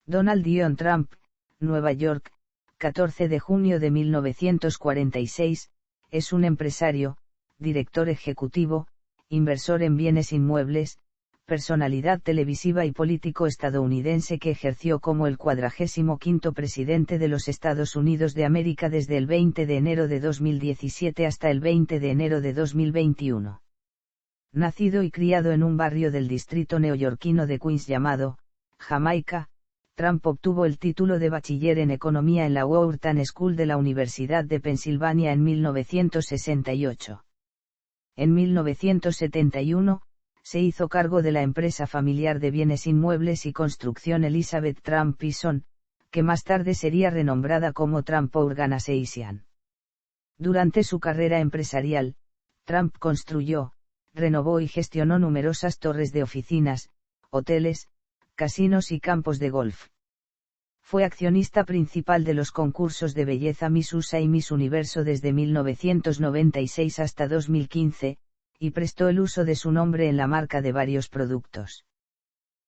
Donald John Trump, Nueva York, 14 de junio de 1946, es un empresario, director ejecutivo, inversor en bienes inmuebles, personalidad televisiva y político estadounidense que ejerció como el 45º presidente de los Estados Unidos de América desde el 20 de enero de 2017 hasta el 20 de enero de 2021. Nacido y criado en un barrio del distrito neoyorquino de Queens llamado Jamaica, Trump obtuvo el título de bachiller en economía en la Wharton School de la Universidad de Pensilvania en 1968. En 1971, se hizo cargo de la empresa familiar de bienes inmuebles y construcción Elizabeth Trump Son, que más tarde sería renombrada como Trump Organization. Durante su carrera empresarial, Trump construyó, renovó y gestionó numerosas torres de oficinas, hoteles, casinos y campos de golf. Fue accionista principal de los concursos de belleza Miss USA y Miss Universo desde 1996 hasta 2015, y prestó el uso de su nombre en la marca de varios productos.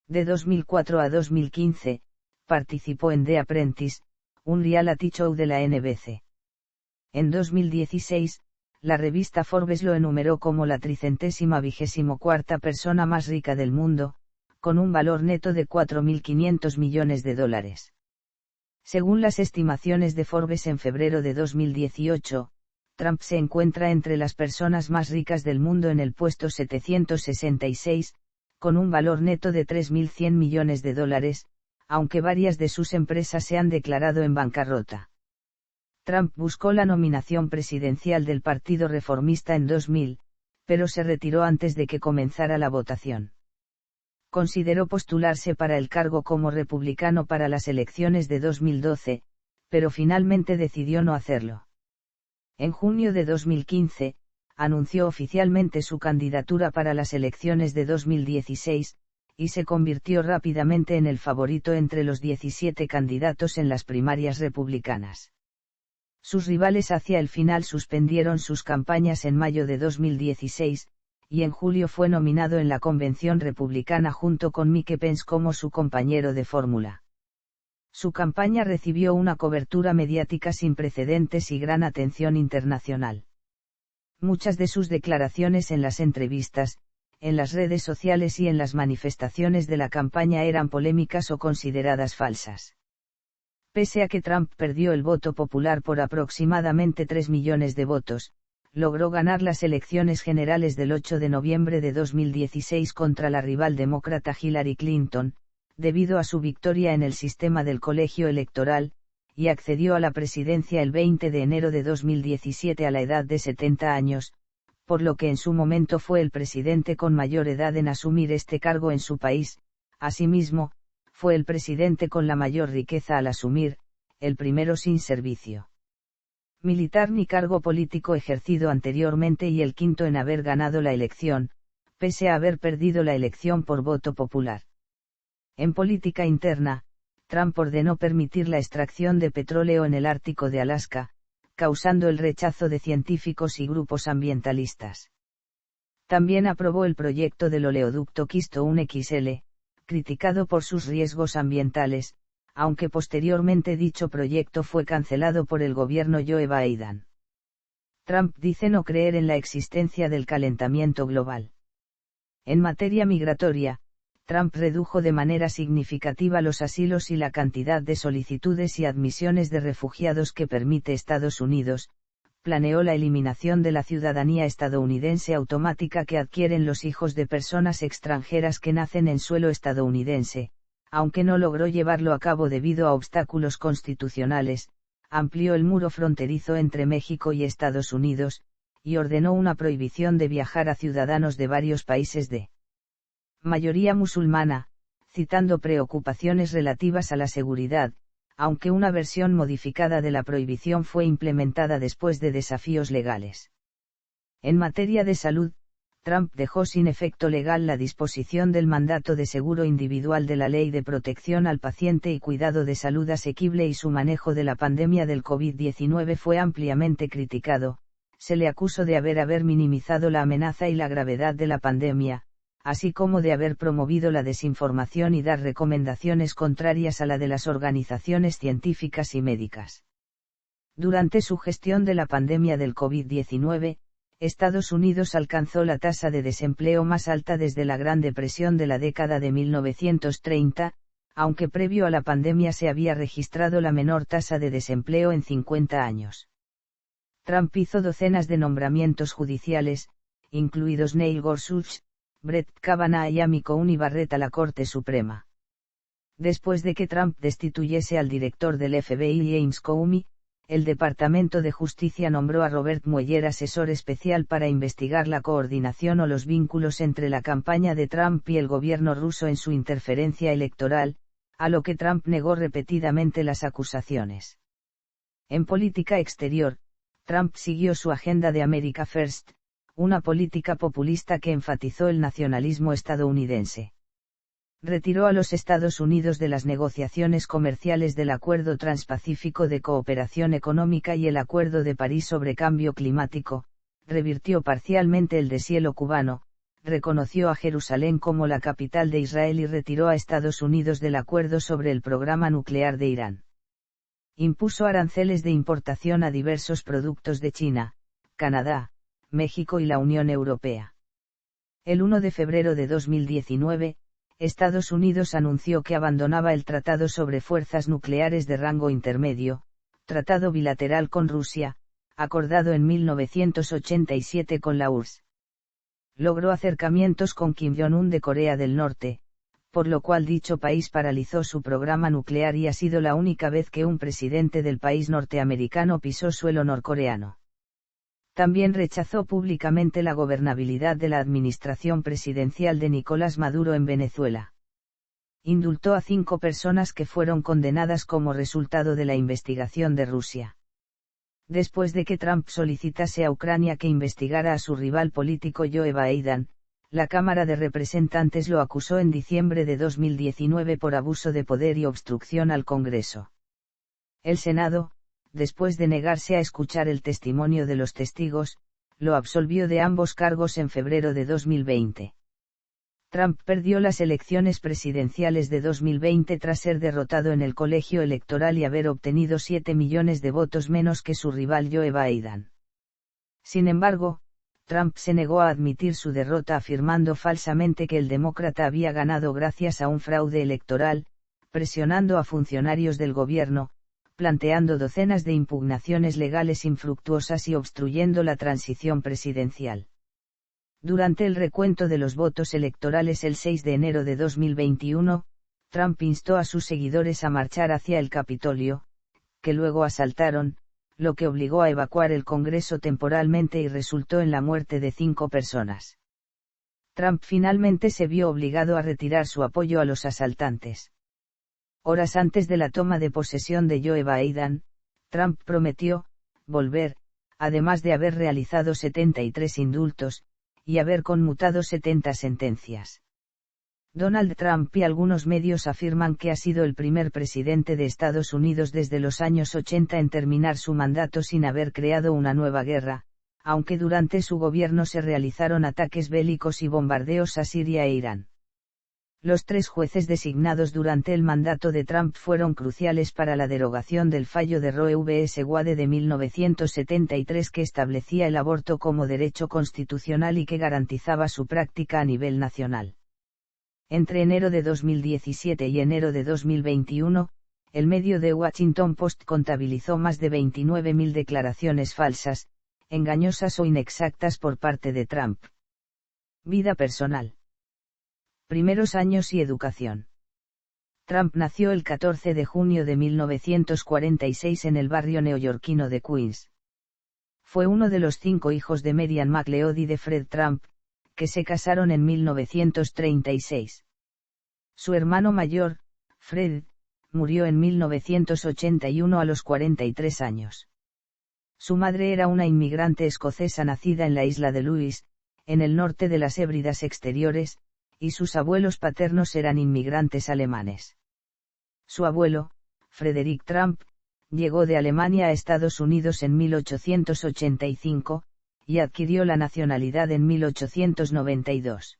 De 2004 a 2015, participó en The Apprentice, un reality show de la NBC. En 2016, la revista Forbes lo enumeró como la 324ª persona más rica del mundo, con un valor neto de $4.500 millones. Según las estimaciones de Forbes en febrero de 2018, Trump se encuentra entre las personas más ricas del mundo en el puesto 766, con un valor neto de $3.100 millones, aunque varias de sus empresas se han declarado en bancarrota. Trump buscó la nominación presidencial del Partido Reformista en 2000, pero se retiró antes de que comenzara la votación. Consideró postularse para el cargo como republicano para las elecciones de 2012, pero finalmente decidió no hacerlo. En junio de 2015, anunció oficialmente su candidatura para las elecciones de 2016, y se convirtió rápidamente en el favorito entre los 17 candidatos en las primarias republicanas. Sus rivales hacia el final suspendieron sus campañas en mayo de 2016, y en julio fue nominado en la convención republicana junto con Mike Pence como su compañero de fórmula. Su campaña recibió una cobertura mediática sin precedentes y gran atención internacional. Muchas de sus declaraciones en las entrevistas, en las redes sociales y en las manifestaciones de la campaña eran polémicas o consideradas falsas. Pese a que Trump perdió el voto popular por aproximadamente 3 millones de votos, logró ganar las elecciones generales del 8 de noviembre de 2016 contra la rival demócrata Hillary Clinton, debido a su victoria en el sistema del colegio electoral, y accedió a la presidencia el 20 de enero de 2017 a la edad de 70 años, por lo que en su momento fue el presidente con mayor edad en asumir este cargo en su país. Asimismo, fue el presidente con la mayor riqueza al asumir, el primero sin servicio militar ni cargo político ejercido anteriormente y el quinto en haber ganado la elección, pese a haber perdido la elección por voto popular. En política interna, Trump ordenó permitir la extracción de petróleo en el Ártico de Alaska, causando el rechazo de científicos y grupos ambientalistas. También aprobó el proyecto del oleoducto Keystone XL, criticado por sus riesgos ambientales, aunque posteriormente dicho proyecto fue cancelado por el gobierno Joe Biden. Trump dice no creer en la existencia del calentamiento global. En materia migratoria, Trump redujo de manera significativa los asilos y la cantidad de solicitudes y admisiones de refugiados que permite Estados Unidos, planeó la eliminación de la ciudadanía estadounidense automática que adquieren los hijos de personas extranjeras que nacen en suelo estadounidense, aunque no logró llevarlo a cabo debido a obstáculos constitucionales, amplió el muro fronterizo entre México y Estados Unidos, y ordenó una prohibición de viajar a ciudadanos de varios países de mayoría musulmana, citando preocupaciones relativas a la seguridad, aunque una versión modificada de la prohibición fue implementada después de desafíos legales. En materia de salud, Trump dejó sin efecto legal la disposición del mandato de seguro individual de la Ley de Protección al Paciente y Cuidado de Salud Asequible y su manejo de la pandemia del COVID-19 fue ampliamente criticado. Se le acusó de haber minimizado la amenaza y la gravedad de la pandemia, así como de haber promovido la desinformación y dar recomendaciones contrarias a la de las organizaciones científicas y médicas. Durante su gestión de la pandemia del COVID-19, Estados Unidos alcanzó la tasa de desempleo más alta desde la Gran Depresión de la década de 1930, aunque previo a la pandemia se había registrado la menor tasa de desempleo en 50 años. Trump hizo docenas de nombramientos judiciales, incluidos Neil Gorsuch, Brett Kavanaugh y Amy Coney Barrett a la Corte Suprema. Después de que Trump destituyese al director del FBI James Comey, el Departamento de Justicia nombró a Robert Mueller asesor especial para investigar la coordinación o los vínculos entre la campaña de Trump y el gobierno ruso en su interferencia electoral, a lo que Trump negó repetidamente las acusaciones. En política exterior, Trump siguió su agenda de America First, una política populista que enfatizó el nacionalismo estadounidense. Retiró a los Estados Unidos de las negociaciones comerciales del Acuerdo Transpacífico de Cooperación Económica y el Acuerdo de París sobre Cambio Climático, revirtió parcialmente el deshielo cubano, reconoció a Jerusalén como la capital de Israel y retiró a Estados Unidos del acuerdo sobre el programa nuclear de Irán. Impuso aranceles de importación a diversos productos de China, Canadá, México y la Unión Europea. El 1 de febrero de 2019, Estados Unidos anunció que abandonaba el Tratado sobre Fuerzas Nucleares de Rango Intermedio, tratado bilateral con Rusia, acordado en 1987 con la URSS. Logró acercamientos con Kim Jong-un de Corea del Norte, por lo cual dicho país paralizó su programa nuclear y ha sido la única vez que un presidente del país norteamericano pisó suelo norcoreano. También rechazó públicamente la gobernabilidad de la administración presidencial de Nicolás Maduro en Venezuela. Indultó a 5 personas que fueron condenadas como resultado de la investigación de Rusia. Después de que Trump solicitase a Ucrania que investigara a su rival político Joe Biden, la Cámara de Representantes lo acusó en diciembre de 2019 por abuso de poder y obstrucción al Congreso. El Senado, después de negarse a escuchar el testimonio de los testigos, lo absolvió de ambos cargos en febrero de 2020. Trump perdió las elecciones presidenciales de 2020 tras ser derrotado en el colegio electoral y haber obtenido 7 millones de votos menos que su rival Joe Biden. Sin embargo, Trump se negó a admitir su derrota afirmando falsamente que el demócrata había ganado gracias a un fraude electoral, presionando a funcionarios del gobierno, planteando docenas de impugnaciones legales infructuosas y obstruyendo la transición presidencial. Durante el recuento de los votos electorales el 6 de enero de 2021, Trump instó a sus seguidores a marchar hacia el Capitolio, que luego asaltaron, lo que obligó a evacuar el Congreso temporalmente y resultó en la muerte de 5 personas. Trump finalmente se vio obligado a retirar su apoyo a los asaltantes. Horas antes de la toma de posesión de Joe Biden, Trump prometió volver, además de haber realizado 73 indultos, y haber conmutado 70 sentencias. Donald Trump y algunos medios afirman que ha sido el primer presidente de Estados Unidos desde los años 80 en terminar su mandato sin haber creado una nueva guerra, aunque durante su gobierno se realizaron ataques bélicos y bombardeos a Siria e Irán. Los 3 jueces designados durante el mandato de Trump fueron cruciales para la derogación del fallo de Roe vs. Wade de 1973 que establecía el aborto como derecho constitucional y que garantizaba su práctica a nivel nacional. Entre enero de 2017 y enero de 2021, el medio The Washington Post contabilizó más de 29.000 declaraciones falsas, engañosas o inexactas por parte de Trump. Vida personal. Primeros años y educación. Trump nació el 14 de junio de 1946 en el barrio neoyorquino de Queens. Fue uno de los 5 hijos de Marian McLeod y de Fred Trump, que se casaron en 1936. Su hermano mayor, Fred, murió en 1981 a los 43 años. Su madre era una inmigrante escocesa nacida en la isla de Lewis, en el norte de las Hébridas Exteriores, y sus abuelos paternos eran inmigrantes alemanes. Su abuelo, Frederick Trump, llegó de Alemania a Estados Unidos en 1885, y adquirió la nacionalidad en 1892.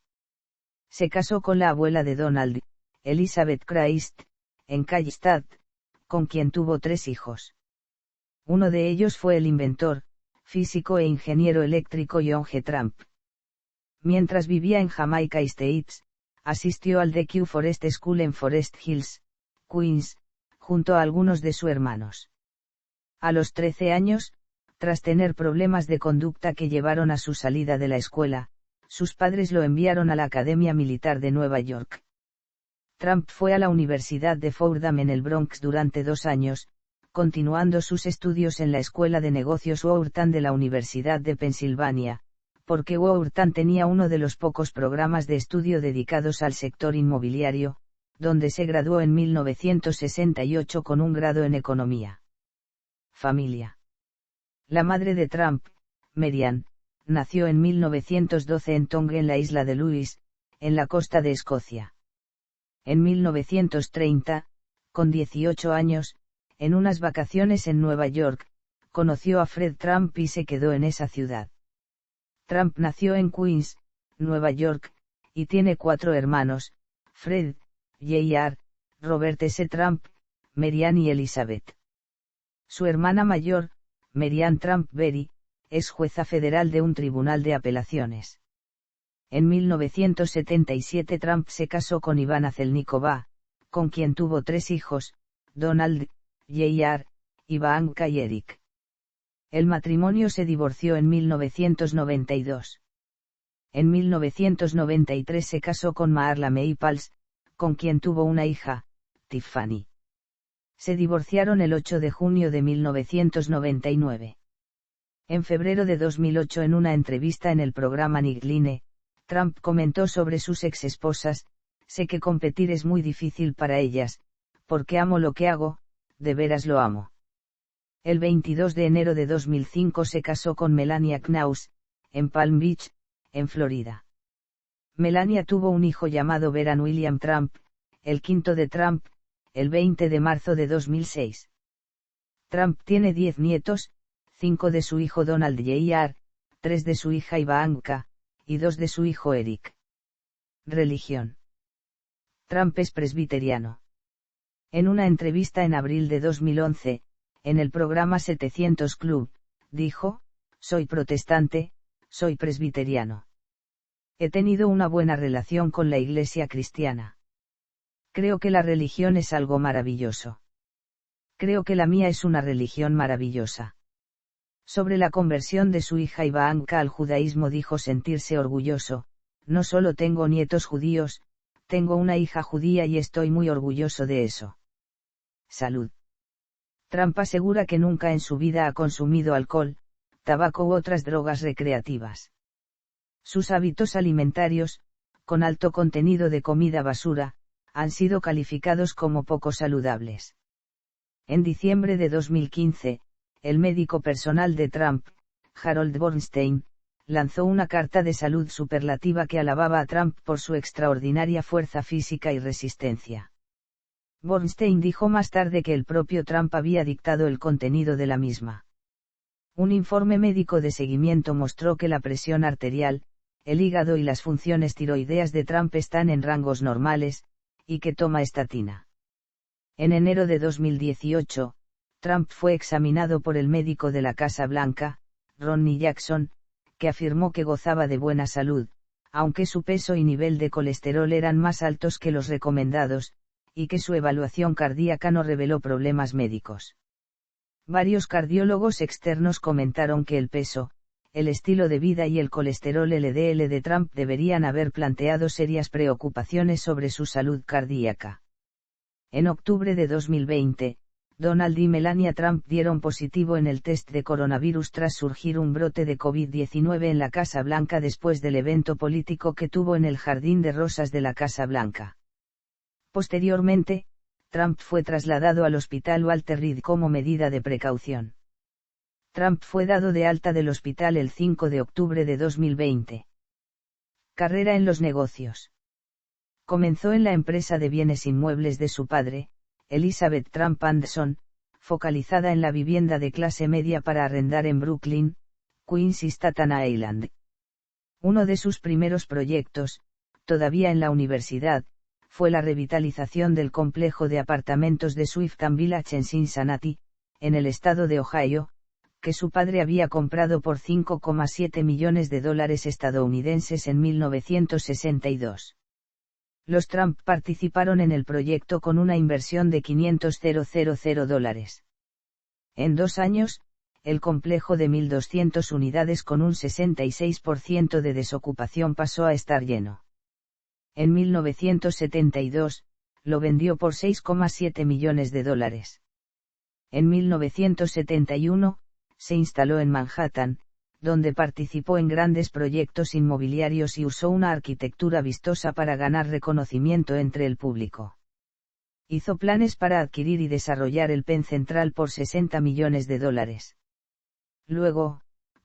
Se casó con la abuela de Donald, Elizabeth Christ, en Kallstad, con quien tuvo 3 hijos. Uno de ellos fue el inventor, físico e ingeniero eléctrico John G. Trump. Mientras vivía en Jamaica Estates, asistió al The Kew Forest School en Forest Hills, Queens, junto a algunos de sus hermanos. A los 13 años, tras tener problemas de conducta que llevaron a su salida de la escuela, sus padres lo enviaron a la Academia Militar de Nueva York. Trump fue a la Universidad de Fordham en el Bronx durante 2 años, continuando sus estudios en la Escuela de Negocios Wharton de la Universidad de Pensilvania, porque Wharton tenía uno de los pocos programas de estudio dedicados al sector inmobiliario, donde se graduó en 1968 con un grado en economía. Familia. La madre de Trump, Marianne, nació en 1912 en Tongue en la isla de Lewis, en la costa de Escocia. En 1930, con 18 años, en unas vacaciones en Nueva York, conoció a Fred Trump y se quedó en esa ciudad. Trump nació en Queens, Nueva York, y tiene 4 hermanos, Fred, J.R., Robert S. Trump, Marianne y Elizabeth. Su hermana mayor, Marianne Trump Berry, es jueza federal de un tribunal de apelaciones. En 1977 Trump se casó con Ivana Zelníková, con quien tuvo 3 hijos, Donald, J.R., Ivanka y Eric. El matrimonio se divorció en 1992. En 1993 se casó con Maarla Maples, con quien tuvo una hija, Tiffany. Se divorciaron el 8 de junio de 1999. En febrero de 2008 en una entrevista en el programa Nightline, Trump comentó sobre sus exesposas: sé que competir es muy difícil para ellas, porque amo lo que hago, de veras lo amo. El 22 de enero de 2005 se casó con Melania Knauss, en Palm Beach, en Florida. Melania tuvo un hijo llamado Beran William Trump, el quinto de Trump, el 20 de marzo de 2006. Trump tiene 10 nietos, 5 de su hijo Donald Jr., 3 de su hija Ivanka, y 2 de su hijo Eric. Religión. Trump es presbiteriano. En una entrevista en abril de 2011, en el programa 700 Club, dijo: soy protestante, soy presbiteriano. He tenido una buena relación con la Iglesia cristiana. Creo que la religión es algo maravilloso. Creo que la mía es una religión maravillosa. Sobre la conversión de su hija Ivanka al judaísmo dijo sentirse orgulloso: no solo tengo nietos judíos, tengo una hija judía y estoy muy orgulloso de eso. Salud. Trump asegura que nunca en su vida ha consumido alcohol, tabaco u otras drogas recreativas. Sus hábitos alimentarios, con alto contenido de comida basura, han sido calificados como poco saludables. En diciembre de 2015, el médico personal de Trump, Harold Bornstein, lanzó una carta de salud superlativa que alababa a Trump por su extraordinaria fuerza física y resistencia. Bornstein dijo más tarde que el propio Trump había dictado el contenido de la misma. Un informe médico de seguimiento mostró que la presión arterial, el hígado y las funciones tiroideas de Trump están en rangos normales, y que toma estatina. En enero de 2018, Trump fue examinado por el médico de la Casa Blanca, Ronny Jackson, que afirmó que gozaba de buena salud, aunque su peso y nivel de colesterol eran más altos que los recomendados, y que su evaluación cardíaca no reveló problemas médicos. Varios cardiólogos externos comentaron que el peso, el estilo de vida y el colesterol LDL de Trump deberían haber planteado serias preocupaciones sobre su salud cardíaca. En octubre de 2020, Donald y Melania Trump dieron positivo en el test de coronavirus tras surgir un brote de COVID-19 en la Casa Blanca después del evento político que tuvo en el Jardín de Rosas de la Casa Blanca. Posteriormente, Trump fue trasladado al Hospital Walter Reed como medida de precaución. Trump fue dado de alta del hospital el 5 de octubre de 2020. Carrera en los negocios. Comenzó en la empresa de bienes inmuebles de su padre, Elizabeth Trump Anderson, focalizada en la vivienda de clase media para arrendar en Brooklyn, Queens y Staten Island. Uno de sus primeros proyectos, todavía en la universidad, fue la revitalización del complejo de apartamentos de Swifton Village en Cincinnati, en el estado de Ohio, que su padre había comprado por $5,7 millones estadounidenses en 1962. Los Trump participaron en el proyecto con una inversión de $500,000. En 2 años, el complejo de 1.200 unidades con un 66% de desocupación pasó a estar lleno. En 1972, lo vendió por $6,7 millones. En 1971, se instaló en Manhattan, donde participó en grandes proyectos inmobiliarios y usó una arquitectura vistosa para ganar reconocimiento entre el público. Hizo planes para adquirir y desarrollar el Penn Central por $60 millones. Luego,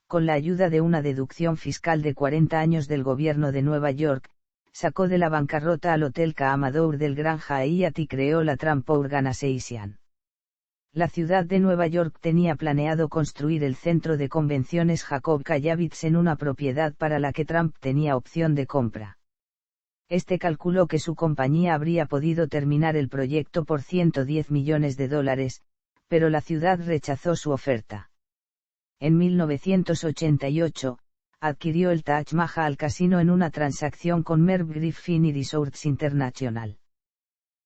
con la ayuda de una deducción fiscal de 40 años del gobierno de Nueva York, sacó de la bancarrota al Hotel Commodore del Gran Hyatt y creó la Trump Organization. La ciudad de Nueva York tenía planeado construir el centro de convenciones Jacob Javits en una propiedad para la que Trump tenía opción de compra. Este calculó que su compañía habría podido terminar el proyecto por $110 millones, pero la ciudad rechazó su oferta. En 1988, adquirió el Taj Mahal Casino en una transacción con Merv Griffin y Resorts International.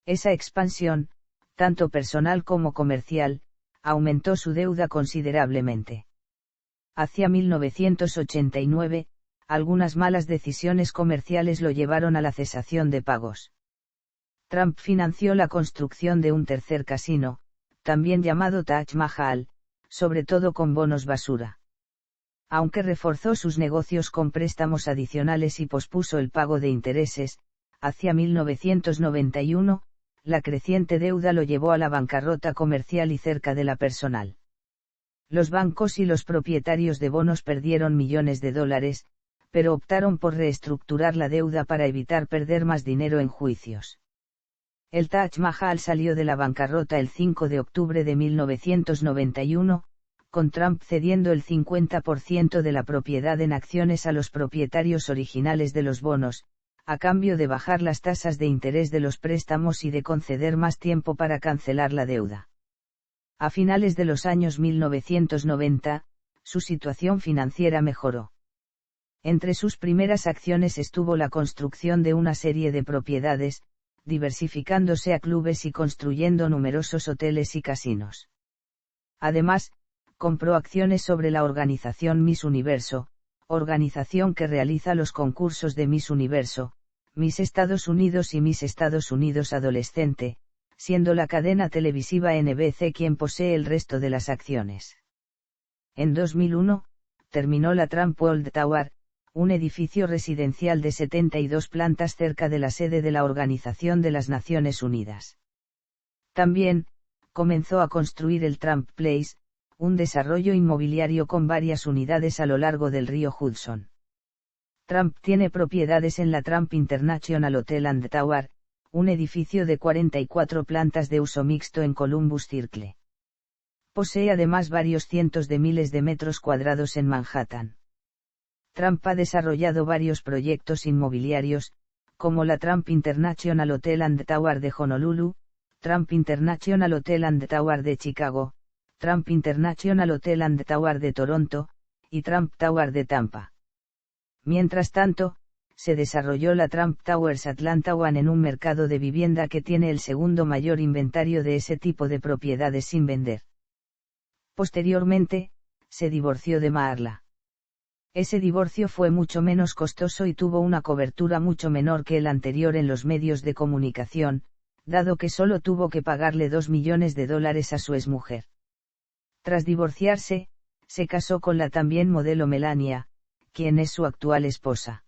Esa expansión, tanto personal como comercial, aumentó su deuda considerablemente. Hacia 1989, algunas malas decisiones comerciales lo llevaron a la cesación de pagos. Trump financió la construcción de un tercer casino, también llamado Taj Mahal, sobre todo con bonos basura. Aunque reforzó sus negocios con préstamos adicionales y pospuso el pago de intereses, hacia 1991, la creciente deuda lo llevó a la bancarrota comercial y cerca de la personal. Los bancos y los propietarios de bonos perdieron millones de dólares, pero optaron por reestructurar la deuda para evitar perder más dinero en juicios. El Taj Mahal salió de la bancarrota el 5 de octubre de 1991, con Trump cediendo el 50% de la propiedad en acciones a los propietarios originales de los bonos, a cambio de bajar las tasas de interés de los préstamos y de conceder más tiempo para cancelar la deuda. A finales de los años 1990, su situación financiera mejoró. Entre sus primeras acciones estuvo la construcción de una serie de propiedades, diversificándose a clubes y construyendo numerosos hoteles y casinos. Además, compró acciones sobre la organización Miss Universo, organización que realiza los concursos de Miss Universo, Miss Estados Unidos y Miss Estados Unidos Adolescente, siendo la cadena televisiva NBC quien posee el resto de las acciones. En 2001, terminó la Trump World Tower, un edificio residencial de 72 plantas cerca de la sede de la Organización de las Naciones Unidas. También, comenzó a construir el Trump Place, un desarrollo inmobiliario con varias unidades a lo largo del río Hudson. Trump tiene propiedades en la Trump International Hotel and Tower, un edificio de 44 plantas de uso mixto en Columbus Circle. Posee además varios cientos de miles de metros cuadrados en Manhattan. Trump ha desarrollado varios proyectos inmobiliarios, como la Trump International Hotel and Tower de Honolulu, Trump International Hotel and Tower de Chicago, Trump International Hotel and Tower de Toronto, y Trump Tower de Tampa. Mientras tanto, se desarrolló la Trump Towers Atlanta One en un mercado de vivienda que tiene el segundo mayor inventario de ese tipo de propiedades sin vender. Posteriormente, se divorció de Marla. Ese divorcio fue mucho menos costoso y tuvo una cobertura mucho menor que el anterior en los medios de comunicación, dado que solo tuvo que pagarle $2 millones a su exmujer. Tras divorciarse, se casó con la también modelo Melania, quien es su actual esposa.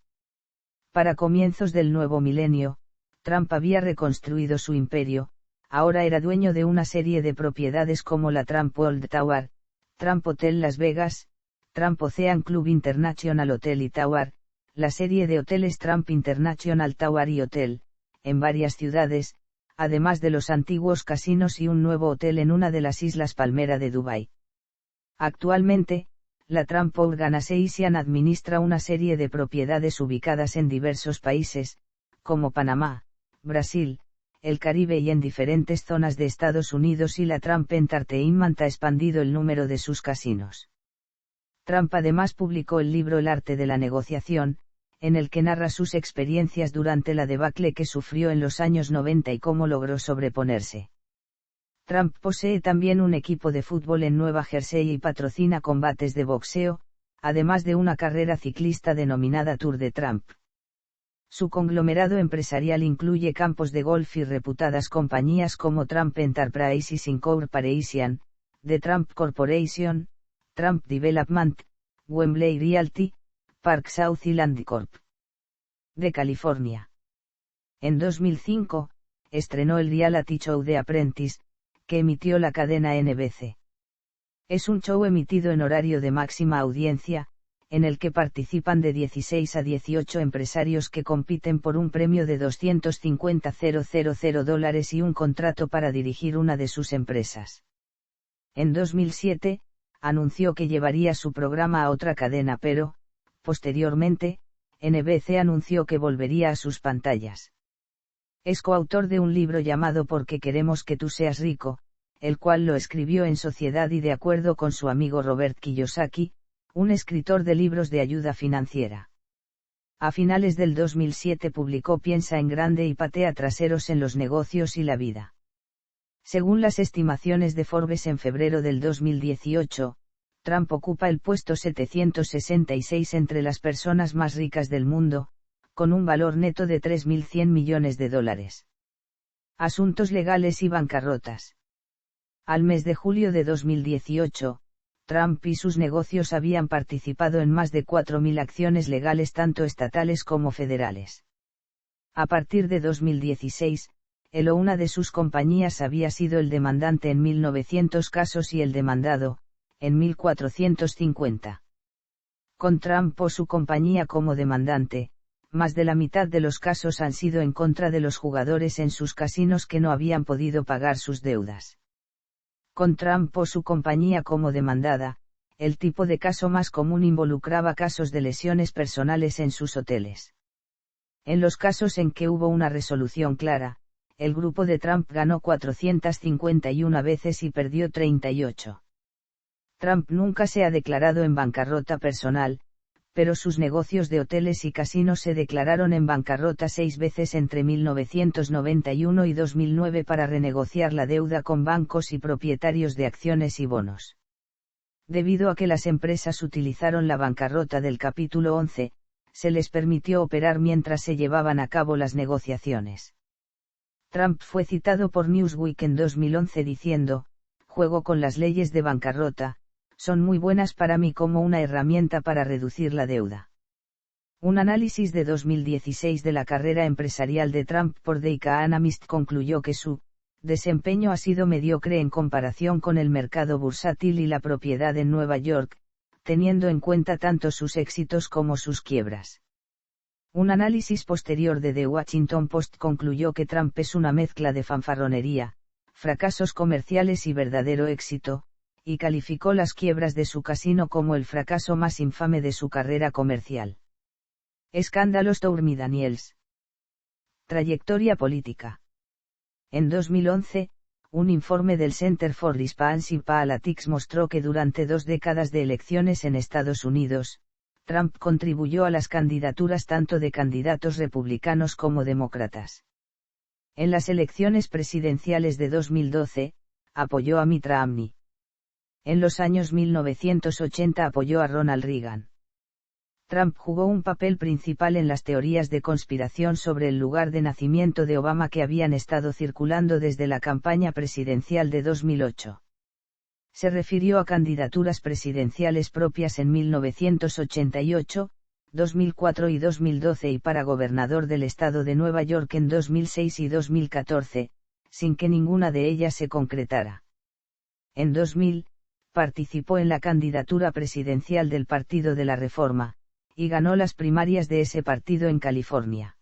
Para comienzos del nuevo milenio, Trump había reconstruido su imperio, ahora era dueño de una serie de propiedades como la Trump World Tower, Trump Hotel Las Vegas, Trump Ocean Club International Hotel y Tower, la serie de hoteles Trump International Tower y Hotel, en varias ciudades, además de los antiguos casinos y un nuevo hotel en una de las Islas Palmera de Dubái. Actualmente, la Trump Organization administra una serie de propiedades ubicadas en diversos países, como Panamá, Brasil, el Caribe y en diferentes zonas de Estados Unidos, y la Trump Entertainment ha expandido el número de sus casinos. Trump además publicó el libro El arte de la negociación, en el que narra sus experiencias durante la debacle que sufrió en los años 90 y cómo logró sobreponerse. Trump posee también un equipo de fútbol en Nueva Jersey y patrocina combates de boxeo, además de una carrera ciclista denominada Tour de Trump. Su conglomerado empresarial incluye campos de golf y reputadas compañías como Trump Enterprises Incorporation, The Trump Corporation, Trump Development, Wembley Realty, Park South y Landcorp. De California. En 2005, estrenó el reality show The Apprentice, que emitió la cadena NBC. Es un show emitido en horario de máxima audiencia, en el que participan de 16 a 18 empresarios que compiten por un premio de $250,000 y un contrato para dirigir una de sus empresas. En 2007, anunció que llevaría su programa a otra cadena, pero, posteriormente, NBC anunció que volvería a sus pantallas. Es coautor de un libro llamado ¿Por qué queremos que tú seas rico?, el cual lo escribió en sociedad y de acuerdo con su amigo Robert Kiyosaki, un escritor de libros de ayuda financiera. A finales del 2007 publicó Piensa en grande y patea traseros en los negocios y la vida. Según las estimaciones de Forbes en febrero del 2018, Trump ocupa el puesto 766 entre las personas más ricas del mundo, con un valor neto de $3.100 millones. Asuntos legales y bancarrotas. Al mes de julio de 2018, Trump y sus negocios habían participado en más de 4.000 acciones legales tanto estatales como federales. A partir de 2016, él o una de sus compañías había sido el demandante en 1.900 casos y el demandado, en 1.450. Con Trump o su compañía como demandante, más de la mitad de los casos han sido en contra de los jugadores en sus casinos que no habían podido pagar sus deudas. Con Trump o su compañía como demandada, el tipo de caso más común involucraba casos de lesiones personales en sus hoteles. En los casos en que hubo una resolución clara, el grupo de Trump ganó 451 veces y perdió 38. Trump nunca se ha declarado en bancarrota personal, pero sus negocios de hoteles y casinos se declararon en bancarrota 6 veces entre 1991 y 2009 para renegociar la deuda con bancos y propietarios de acciones y bonos. Debido a que las empresas utilizaron la bancarrota del capítulo 11, se les permitió operar mientras se llevaban a cabo las negociaciones. Trump fue citado por Newsweek en 2011 diciendo: "Juego con las leyes de bancarrota, son muy buenas para mí como una herramienta para reducir la deuda". Un análisis de 2016 de la carrera empresarial de Trump por The Economist concluyó que su desempeño ha sido mediocre en comparación con el mercado bursátil y la propiedad en Nueva York, teniendo en cuenta tanto sus éxitos como sus quiebras. Un análisis posterior de The Washington Post concluyó que Trump es una mezcla de fanfarronería, fracasos comerciales y verdadero éxito, y calificó las quiebras de su casino como el fracaso más infame de su carrera comercial. Escándalos Stormy Daniels. Trayectoria política. En 2011, un informe del Center for Responsive Politics mostró que durante 2 décadas de elecciones en Estados Unidos, Trump contribuyó a las candidaturas tanto de candidatos republicanos como demócratas. En las elecciones presidenciales de 2012, apoyó a Mitt Romney. En los años 1980 apoyó a Ronald Reagan. Trump jugó un papel principal en las teorías de conspiración sobre el lugar de nacimiento de Obama que habían estado circulando desde la campaña presidencial de 2008. Se refirió a candidaturas presidenciales propias en 1988, 2004 y 2012 y para gobernador del estado de Nueva York en 2006 y 2014, sin que ninguna de ellas se concretara. En 2000, participó en la candidatura presidencial del Partido de la Reforma, y ganó las primarias de ese partido en California.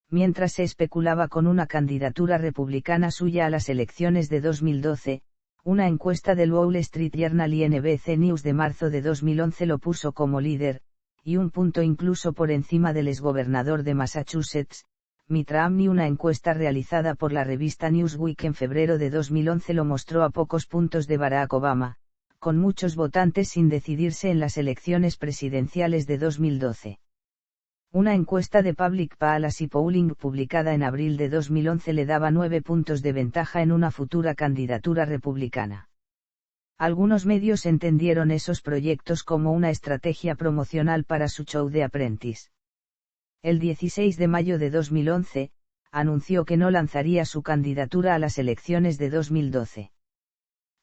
Mientras se especulaba con una candidatura republicana suya a las elecciones de 2012, una encuesta del Wall Street Journal y NBC News de marzo de 2011 lo puso como líder, y un punto incluso por encima del exgobernador de Massachusetts, Mitt Romney. Una encuesta realizada por la revista Newsweek en febrero de 2011 lo mostró a pocos puntos de Barack Obama, con muchos votantes sin decidirse en las elecciones presidenciales de 2012. Una encuesta de Public Policy Polling publicada en abril de 2011 le daba 9 puntos de ventaja en una futura candidatura republicana. Algunos medios entendieron esos proyectos como una estrategia promocional para su show de Apprentice. El 16 de mayo de 2011, anunció que no lanzaría su candidatura a las elecciones de 2012.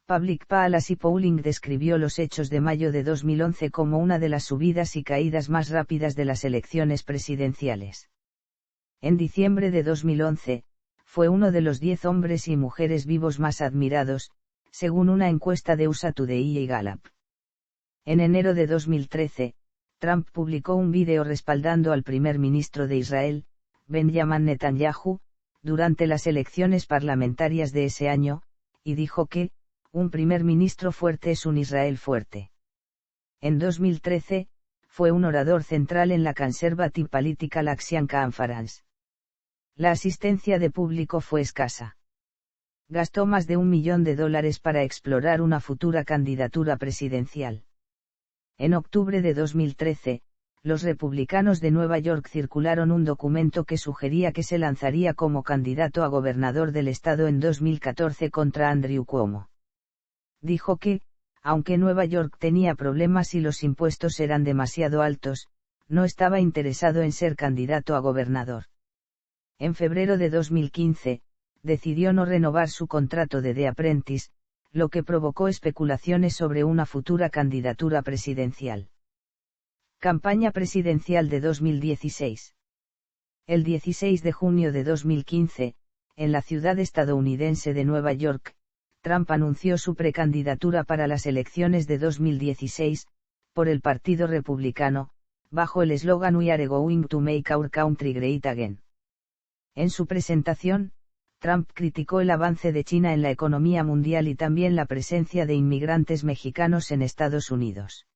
Public Policy Polling describió los hechos de mayo de 2011 como una de las subidas y caídas más rápidas de las elecciones presidenciales. En diciembre de 2011, fue uno de los 10 hombres y mujeres vivos más admirados, según una encuesta de USA Today y Gallup. En enero de 2013, Trump publicó un vídeo respaldando al primer ministro de Israel, Benjamin Netanyahu, durante las elecciones parlamentarias de ese año, y dijo que, un primer ministro fuerte es un Israel fuerte. En 2013, fue un orador central en la Conservative Political Action Conference. La asistencia de público fue escasa. Gastó más de $1 millón para explorar una futura candidatura presidencial. En octubre de 2013, los republicanos de Nueva York circularon un documento que sugería que se lanzaría como candidato a gobernador del estado en 2014 contra Andrew Cuomo. Dijo que, aunque Nueva York tenía problemas y los impuestos eran demasiado altos, no estaba interesado en ser candidato a gobernador. En febrero de 2015, decidió no renovar su contrato de The Apprentice, lo que provocó especulaciones sobre una futura candidatura presidencial. Campaña presidencial de 2016. El 16 de junio de 2015, en la ciudad estadounidense de Nueva York, Trump anunció su precandidatura para las elecciones de 2016, por el Partido Republicano, bajo el eslogan We are going to make our country great again. En su presentación, Trump criticó el avance de China en la economía mundial y también la presencia de inmigrantes mexicanos en Estados Unidos.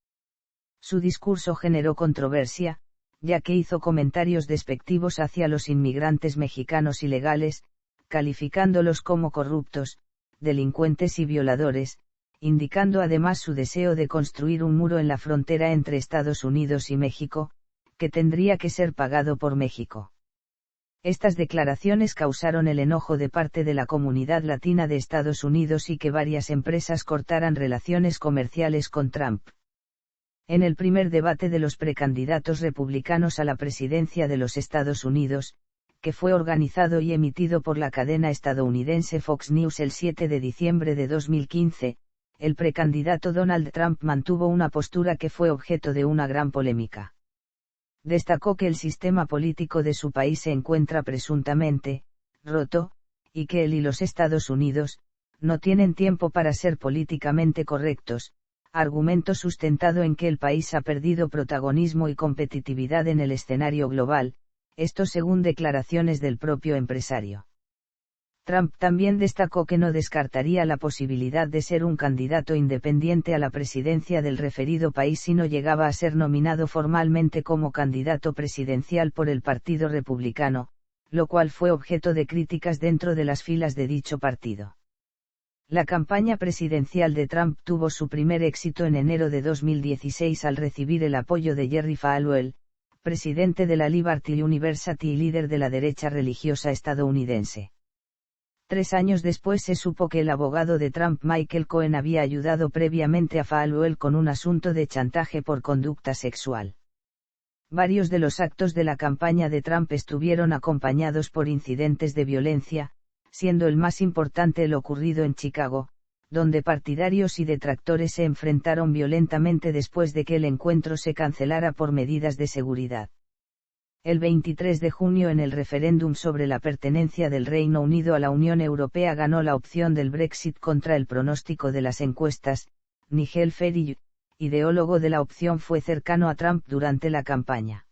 Su discurso generó controversia, ya que hizo comentarios despectivos hacia los inmigrantes mexicanos ilegales, calificándolos como corruptos, delincuentes y violadores, indicando además su deseo de construir un muro en la frontera entre Estados Unidos y México, que tendría que ser pagado por México. Estas declaraciones causaron el enojo de parte de la comunidad latina de Estados Unidos y que varias empresas cortaran relaciones comerciales con Trump. En el primer debate de los precandidatos republicanos a la presidencia de los Estados Unidos, que fue organizado y emitido por la cadena estadounidense Fox News el 7 de diciembre de 2015, el precandidato Donald Trump mantuvo una postura que fue objeto de una gran polémica. Destacó que el sistema político de su país se encuentra presuntamente roto, y que él y los Estados Unidos no tienen tiempo para ser políticamente correctos, argumento sustentado en que el país ha perdido protagonismo y competitividad en el escenario global, esto según declaraciones del propio empresario. Trump también destacó que no descartaría la posibilidad de ser un candidato independiente a la presidencia del referido país si no llegaba a ser nominado formalmente como candidato presidencial por el Partido Republicano, lo cual fue objeto de críticas dentro de las filas de dicho partido. La campaña presidencial de Trump tuvo su primer éxito en enero de 2016 al recibir el apoyo de Jerry Falwell, presidente de la Liberty University y líder de la derecha religiosa estadounidense. 3 años después se supo que el abogado de Trump Michael Cohen había ayudado previamente a Falwell con un asunto de chantaje por conducta sexual. Varios de los actos de la campaña de Trump estuvieron acompañados por incidentes de violencia, siendo el más importante el ocurrido en Chicago, donde partidarios y detractores se enfrentaron violentamente después de que el encuentro se cancelara por medidas de seguridad. El 23 de junio en el referéndum sobre la pertenencia del Reino Unido a la Unión Europea ganó la opción del Brexit contra el pronóstico de las encuestas. Nigel Farage, ideólogo de la opción, fue cercano a Trump durante la campaña.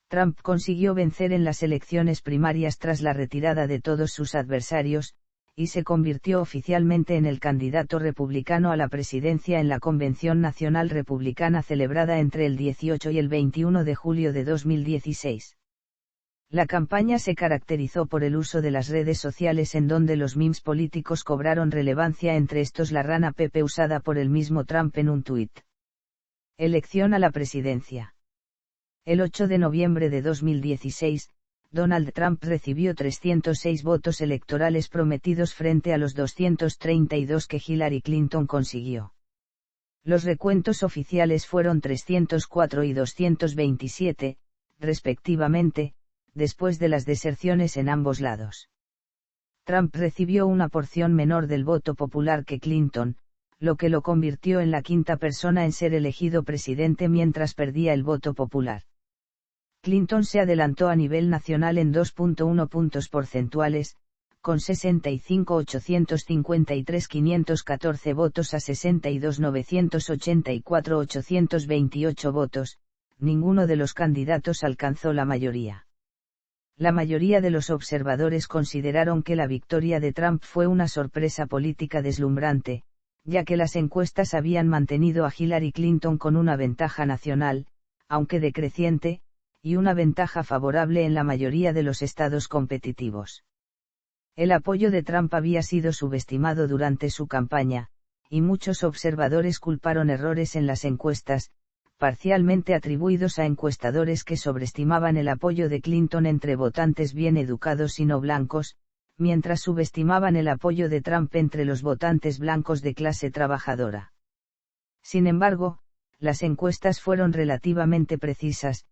Trump consiguió vencer en las elecciones primarias tras la retirada de todos sus adversarios, y se convirtió oficialmente en el candidato republicano a la presidencia en la Convención Nacional Republicana celebrada entre el 18 y el 21 de julio de 2016. La campaña se caracterizó por el uso de las redes sociales en donde los memes políticos cobraron relevancia, entre estos la rana Pepe usada por el mismo Trump en un tuit. Elección a la presidencia. El 8 de noviembre de 2016, Donald Trump recibió 306 votos electorales prometidos frente a los 232 que Hillary Clinton consiguió. Los recuentos oficiales fueron 304 y 227, respectivamente, después de las deserciones en ambos lados. Trump recibió una porción menor del voto popular que Clinton, lo que lo convirtió en la quinta persona en ser elegido presidente mientras perdía el voto popular. Clinton se adelantó a nivel nacional en 2.1 puntos porcentuales, con 65.853.514 votos a 62.984.828 votos, ninguno de los candidatos alcanzó la mayoría. La mayoría de los observadores consideraron que la victoria de Trump fue una sorpresa política deslumbrante, ya que las encuestas habían mantenido a Hillary Clinton con una ventaja nacional, aunque decreciente, y una ventaja favorable en la mayoría de los estados competitivos. El apoyo de Trump había sido subestimado durante su campaña, y muchos observadores culparon errores en las encuestas, parcialmente atribuidos a encuestadores que sobreestimaban el apoyo de Clinton entre votantes bien educados y no blancos, mientras subestimaban el apoyo de Trump entre los votantes blancos de clase trabajadora. Sin embargo, las encuestas fueron relativamente precisas,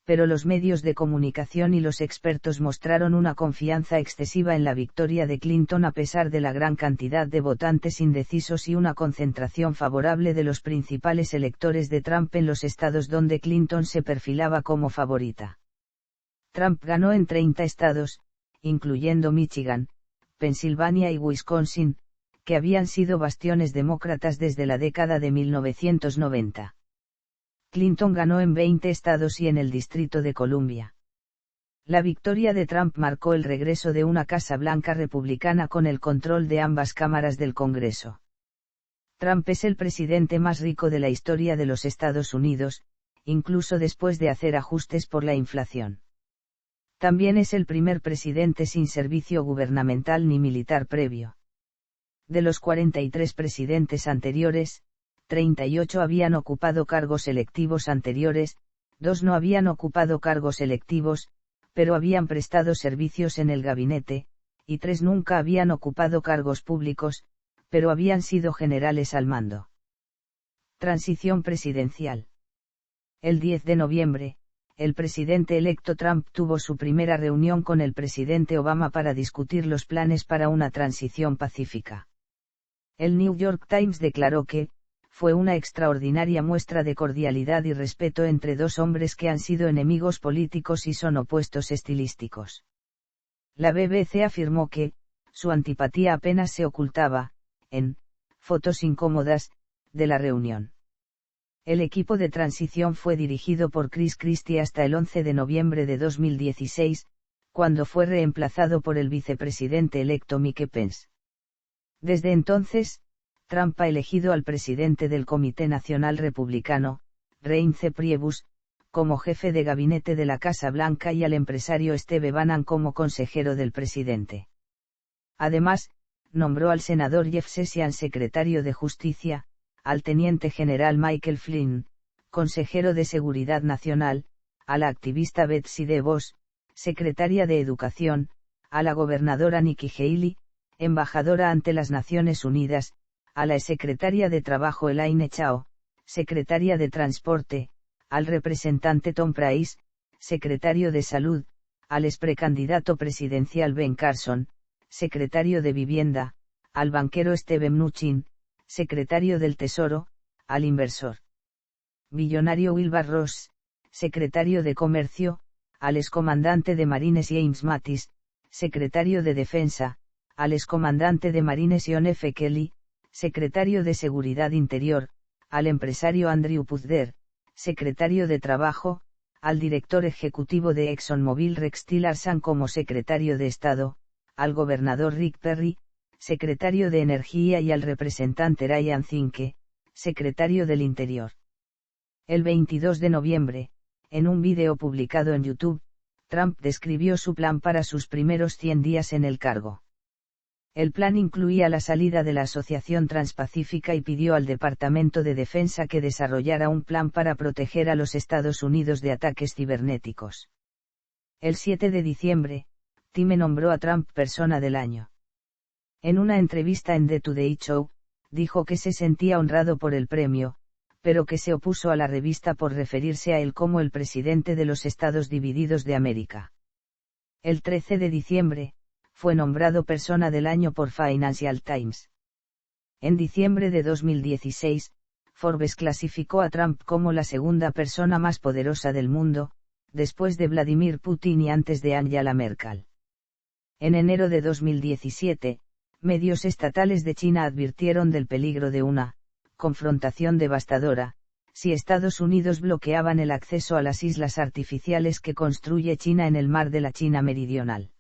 pero los medios de comunicación y los expertos mostraron una confianza excesiva en la victoria de Clinton a pesar de la gran cantidad de votantes indecisos y una concentración favorable de los principales electores de Trump en los estados donde Clinton se perfilaba como favorita. Trump ganó en 30 estados, incluyendo Michigan, Pensilvania y Wisconsin, que habían sido bastiones demócratas desde la década de 1990. Clinton ganó en 20 estados y en el Distrito de Columbia. La victoria de Trump marcó el regreso de una Casa Blanca republicana con el control de ambas cámaras del Congreso. Trump es el presidente más rico de la historia de los Estados Unidos, incluso después de hacer ajustes por la inflación. También es el primer presidente sin servicio gubernamental ni militar previo. De los 43 presidentes anteriores, 38 habían ocupado cargos electivos anteriores, 2 no habían ocupado cargos electivos, pero habían prestado servicios en el gabinete, y 3 nunca habían ocupado cargos públicos, pero habían sido generales al mando. Transición presidencial. El 10 de noviembre, el presidente electo Trump tuvo su primera reunión con el presidente Obama para discutir los planes para una transición pacífica. El New York Times declaró que, fue una extraordinaria muestra de cordialidad y respeto entre dos hombres que han sido enemigos políticos y son opuestos estilísticos. La BBC afirmó que, su antipatía apenas se ocultaba, en fotos incómodas, de la reunión. El equipo de transición fue dirigido por Chris Christie hasta el 11 de noviembre de 2016, cuando fue reemplazado por el vicepresidente electo Mike Pence. Desde entonces, Trump ha elegido al presidente del Comité Nacional Republicano, Reince Priebus, como jefe de gabinete de la Casa Blanca y al empresario Steve Bannon como consejero del presidente. Además, nombró al senador Jeff Sessions secretario de Justicia, al teniente general Michael Flynn, consejero de Seguridad Nacional, a la activista Betsy DeVos, secretaria de Educación, a la gobernadora Nikki Haley, embajadora ante las Naciones Unidas, a la secretaria de Trabajo Elaine Chao, secretaria de Transporte, al representante Tom Price, secretario de Salud, al exprecandidato presidencial Ben Carson, secretario de Vivienda, al banquero Steve Mnuchin, secretario del Tesoro, al inversor billonario Wilbur Ross, secretario de Comercio, al excomandante de Marines James Mattis, secretario de Defensa, al excomandante de Marines John F. Kelly, secretario de Seguridad Interior, al empresario Andrew Puzder, secretario de Trabajo, al director ejecutivo de ExxonMobil Rex Tillerson como secretario de Estado, al gobernador Rick Perry, secretario de Energía y al representante Ryan Zinke, secretario del Interior. El 22 de noviembre, en un vídeo publicado en YouTube, Trump describió su plan para sus primeros 100 días en el cargo. El plan incluía la salida de la Asociación Transpacífica y pidió al Departamento de Defensa que desarrollara un plan para proteger a los Estados Unidos de ataques cibernéticos. El 7 de diciembre, Time nombró a Trump Persona del Año. En una entrevista en The Today Show, dijo que se sentía honrado por el premio, pero que se opuso a la revista por referirse a él como el presidente de los Estados Divididos de América. El 13 de diciembre, fue nombrado Persona del Año por Financial Times. En diciembre de 2016, Forbes clasificó a Trump como la segunda persona más poderosa del mundo, después de Vladimir Putin y antes de Angela Merkel. En enero de 2017, medios estatales de China advirtieron del peligro de una confrontación devastadora, si Estados Unidos bloqueaban el acceso a las islas artificiales que construye China en el mar de la China Meridional.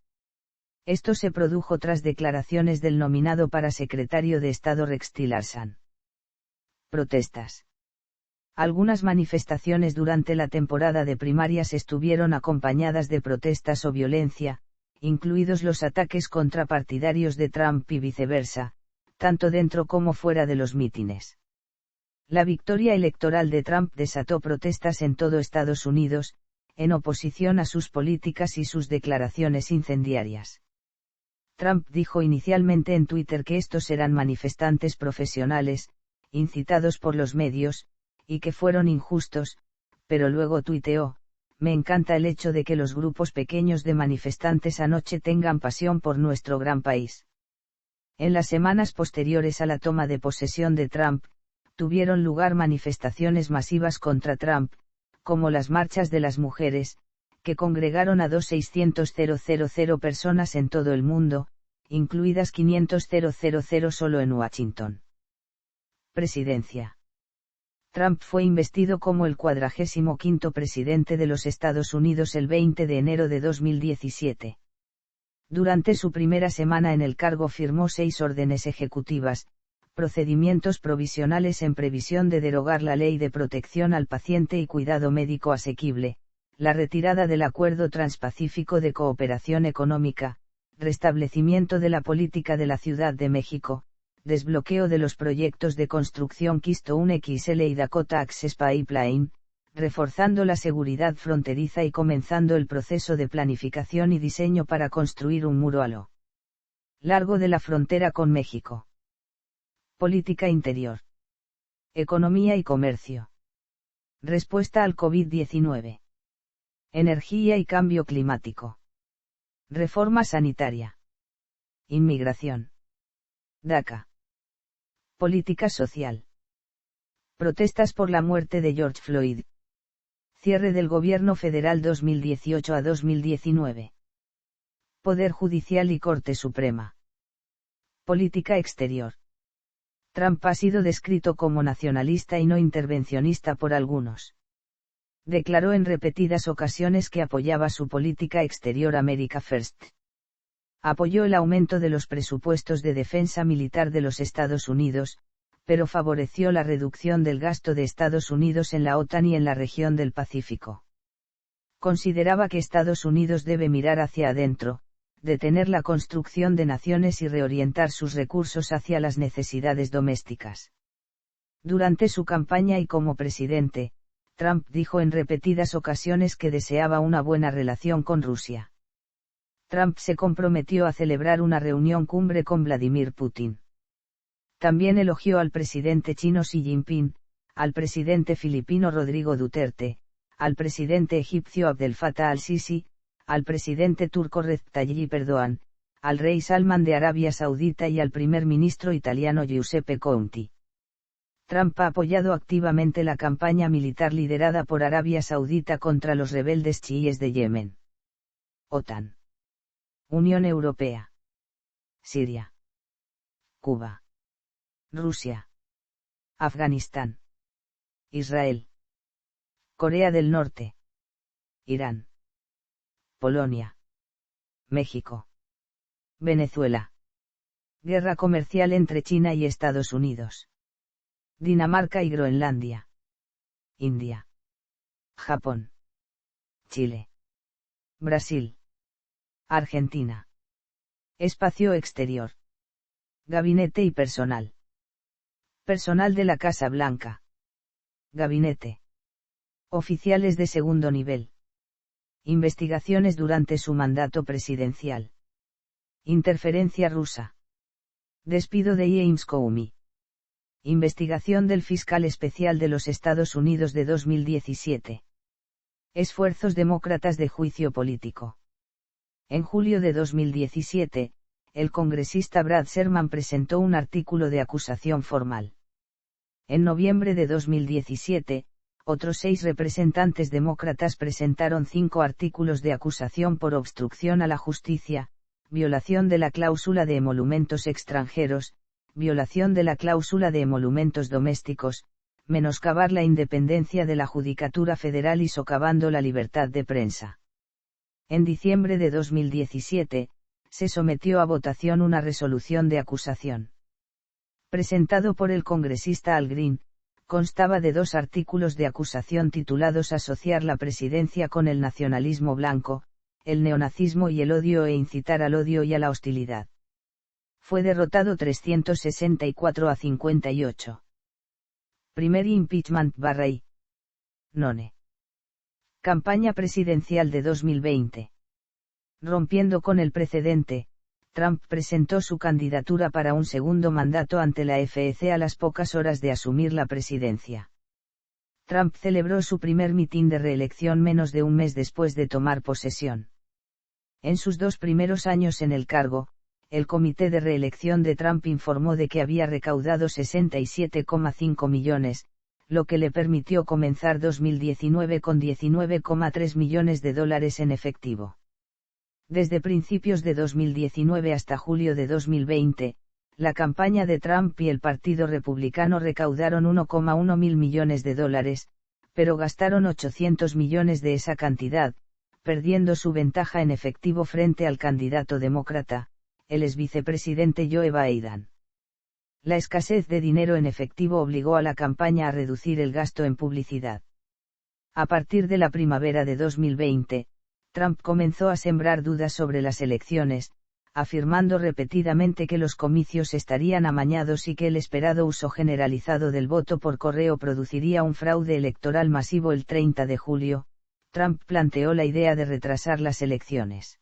Esto se produjo tras declaraciones del nominado para secretario de Estado Rex Tillerson. Protestas. Algunas manifestaciones durante la temporada de primarias estuvieron acompañadas de protestas o violencia, incluidos los ataques contra partidarios de Trump y viceversa, tanto dentro como fuera de los mítines. La victoria electoral de Trump desató protestas en todo Estados Unidos, en oposición a sus políticas y sus declaraciones incendiarias. Trump dijo inicialmente en Twitter que estos eran manifestantes profesionales, incitados por los medios, y que fueron injustos, pero luego tuiteó: "Me encanta el hecho de que los grupos pequeños de manifestantes anoche tengan pasión por nuestro gran país". En las semanas posteriores a la toma de posesión de Trump, tuvieron lugar manifestaciones masivas contra Trump, como las marchas de las mujeres, que congregaron a 2.600.000 personas en todo el mundo, incluidas 500.000 solo en Washington. Presidencia. Trump fue investido como el 45º presidente de los Estados Unidos el 20 de enero de 2017. Durante su primera semana en el cargo firmó 6 órdenes ejecutivas, procedimientos provisionales en previsión de derogar la Ley de Protección al Paciente y Cuidado Médico Asequible, la retirada del Acuerdo Transpacífico de Cooperación Económica, restablecimiento de la política de la Ciudad de México, desbloqueo de los proyectos de construcción Keystone XL y Dakota Access Pipeline, reforzando la seguridad fronteriza y comenzando el proceso de planificación y diseño para construir un muro a lo largo de la frontera con México. Política interior. Economía y comercio. Respuesta al COVID-19. Energía y cambio climático. Reforma sanitaria. Inmigración. DACA. Política social. Protestas por la muerte de George Floyd. Cierre del Gobierno Federal 2018 a 2019. Poder Judicial y Corte Suprema. Política exterior. Trump ha sido descrito como nacionalista y no intervencionista por algunos. Declaró en repetidas ocasiones que apoyaba su política exterior America First. Apoyó el aumento de los presupuestos de defensa militar de los Estados Unidos, pero favoreció la reducción del gasto de Estados Unidos en la OTAN y en la región del Pacífico. Consideraba que Estados Unidos debe mirar hacia adentro, detener la construcción de naciones y reorientar sus recursos hacia las necesidades domésticas. Durante su campaña y como presidente, Trump dijo en repetidas ocasiones que deseaba una buena relación con Rusia. Trump se comprometió a celebrar una reunión cumbre con Vladimir Putin. También elogió al presidente chino Xi Jinping, al presidente filipino Rodrigo Duterte, al presidente egipcio Abdel Fattah al-Sisi, al presidente turco Recep Tayyip Erdoğan, al rey Salman de Arabia Saudita y al primer ministro italiano Giuseppe Conte. Trump ha apoyado activamente la campaña militar liderada por Arabia Saudita contra los rebeldes chiíes de Yemen. OTAN. Unión Europea. Siria. Cuba. Rusia. Afganistán. Israel. Corea del Norte. Irán. Polonia. México. Venezuela. Guerra comercial entre China y Estados Unidos. Dinamarca y Groenlandia. India. Japón. Chile. Brasil. Argentina. Espacio exterior. Gabinete y personal. Personal de la Casa Blanca. Gabinete. Oficiales de segundo nivel. Investigaciones durante su mandato presidencial. Interferencia rusa. Despido de James Comey. Investigación del fiscal especial de los Estados Unidos de 2017. Esfuerzos demócratas de juicio político. En julio de 2017, el congresista Brad Sherman presentó un artículo de acusación formal. En noviembre de 2017, otros 6 representantes demócratas presentaron 5 artículos de acusación por obstrucción a la justicia, violación de la cláusula de emolumentos extranjeros, violación de la cláusula de emolumentos domésticos, menoscabar la independencia de la Judicatura Federal y socavando la libertad de prensa. En diciembre de 2017, se sometió a votación una resolución de acusación. Presentado por el congresista Al Green, constaba de 2 artículos de acusación titulados Asociar la presidencia con el nacionalismo blanco, el neonazismo y el odio e incitar al odio y a la hostilidad. Fue derrotado 364 a 58. Primer impeachment /I. None. Campaña presidencial de 2020. Rompiendo con el precedente, Trump presentó su candidatura para un segundo mandato ante la FEC a las pocas horas de asumir la presidencia. Trump celebró su primer mitin de reelección menos de un mes después de tomar posesión. En sus 2 primeros años en el cargo, el comité de reelección de Trump informó de que había recaudado 67,5 millones, lo que le permitió comenzar 2019 con $19,3 millones en efectivo. Desde principios de 2019 hasta julio de 2020, la campaña de Trump y el Partido Republicano recaudaron 1,1 mil millones de dólares, pero gastaron 800 millones de esa cantidad, perdiendo su ventaja en efectivo frente al candidato demócrata, el ex vicepresidente Joe Biden. La escasez de dinero en efectivo obligó a la campaña a reducir el gasto en publicidad. A partir de la primavera de 2020, Trump comenzó a sembrar dudas sobre las elecciones, afirmando repetidamente que los comicios estarían amañados y que el esperado uso generalizado del voto por correo produciría un fraude electoral masivo. El 30 de julio, Trump planteó la idea de retrasar las elecciones.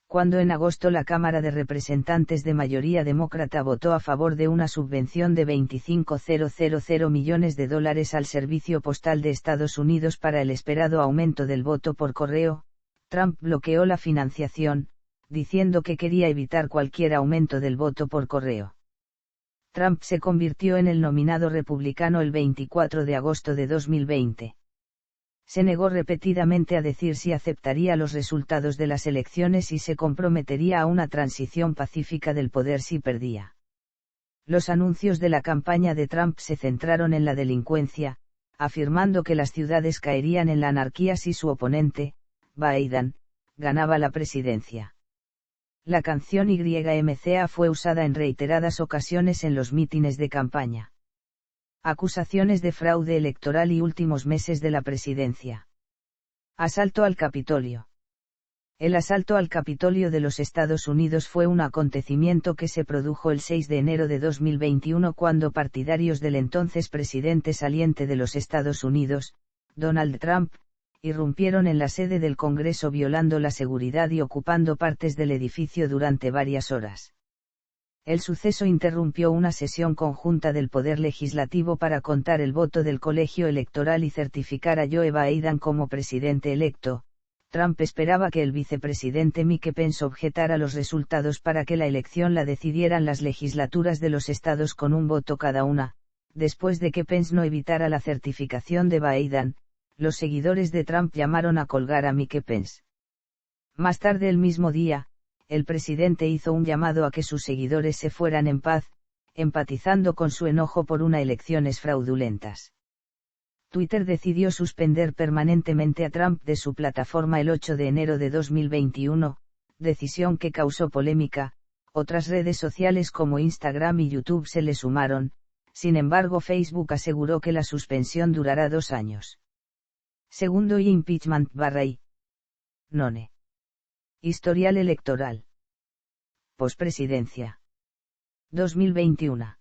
Cuando en agosto la Cámara de Representantes de mayoría demócrata votó a favor de una subvención de $25,000 millones al Servicio Postal de Estados Unidos para el esperado aumento del voto por correo, Trump bloqueó la financiación, diciendo que quería evitar cualquier aumento del voto por correo. Trump se convirtió en el nominado republicano el 24 de agosto de 2020. Se negó repetidamente a decir si aceptaría los resultados de las elecciones y se comprometería a una transición pacífica del poder si perdía. Los anuncios de la campaña de Trump se centraron en la delincuencia, afirmando que las ciudades caerían en la anarquía si su oponente, Biden, ganaba la presidencia. La canción YMCA fue usada en reiteradas ocasiones en los mítines de campaña. Acusaciones de fraude electoral y últimos meses de la presidencia. Asalto al Capitolio. El asalto al Capitolio de los Estados Unidos fue un acontecimiento que se produjo el 6 de enero de 2021 cuando partidarios del entonces presidente saliente de los Estados Unidos, Donald Trump, irrumpieron en la sede del Congreso violando la seguridad y ocupando partes del edificio durante varias horas. El suceso interrumpió una sesión conjunta del Poder Legislativo para contar el voto del colegio electoral y certificar a Joe Biden como presidente electo. Trump esperaba que el vicepresidente Mike Pence objetara los resultados para que la elección la decidieran las legislaturas de los estados con un voto cada una. Después de que Pence no evitara la certificación de Biden, los seguidores de Trump llamaron a colgar a Mike Pence. Más tarde el mismo día, el presidente hizo un llamado a que sus seguidores se fueran en paz, empatizando con su enojo por unas elecciones fraudulentas. Twitter decidió suspender permanentemente a Trump de su plataforma el 8 de enero de 2021, decisión que causó polémica. Otras redes sociales como Instagram y YouTube se le sumaron, sin embargo Facebook aseguró que la suspensión durará 2 años. Segundo impeachment /I. None. Historial electoral. Pospresidencia. 2021.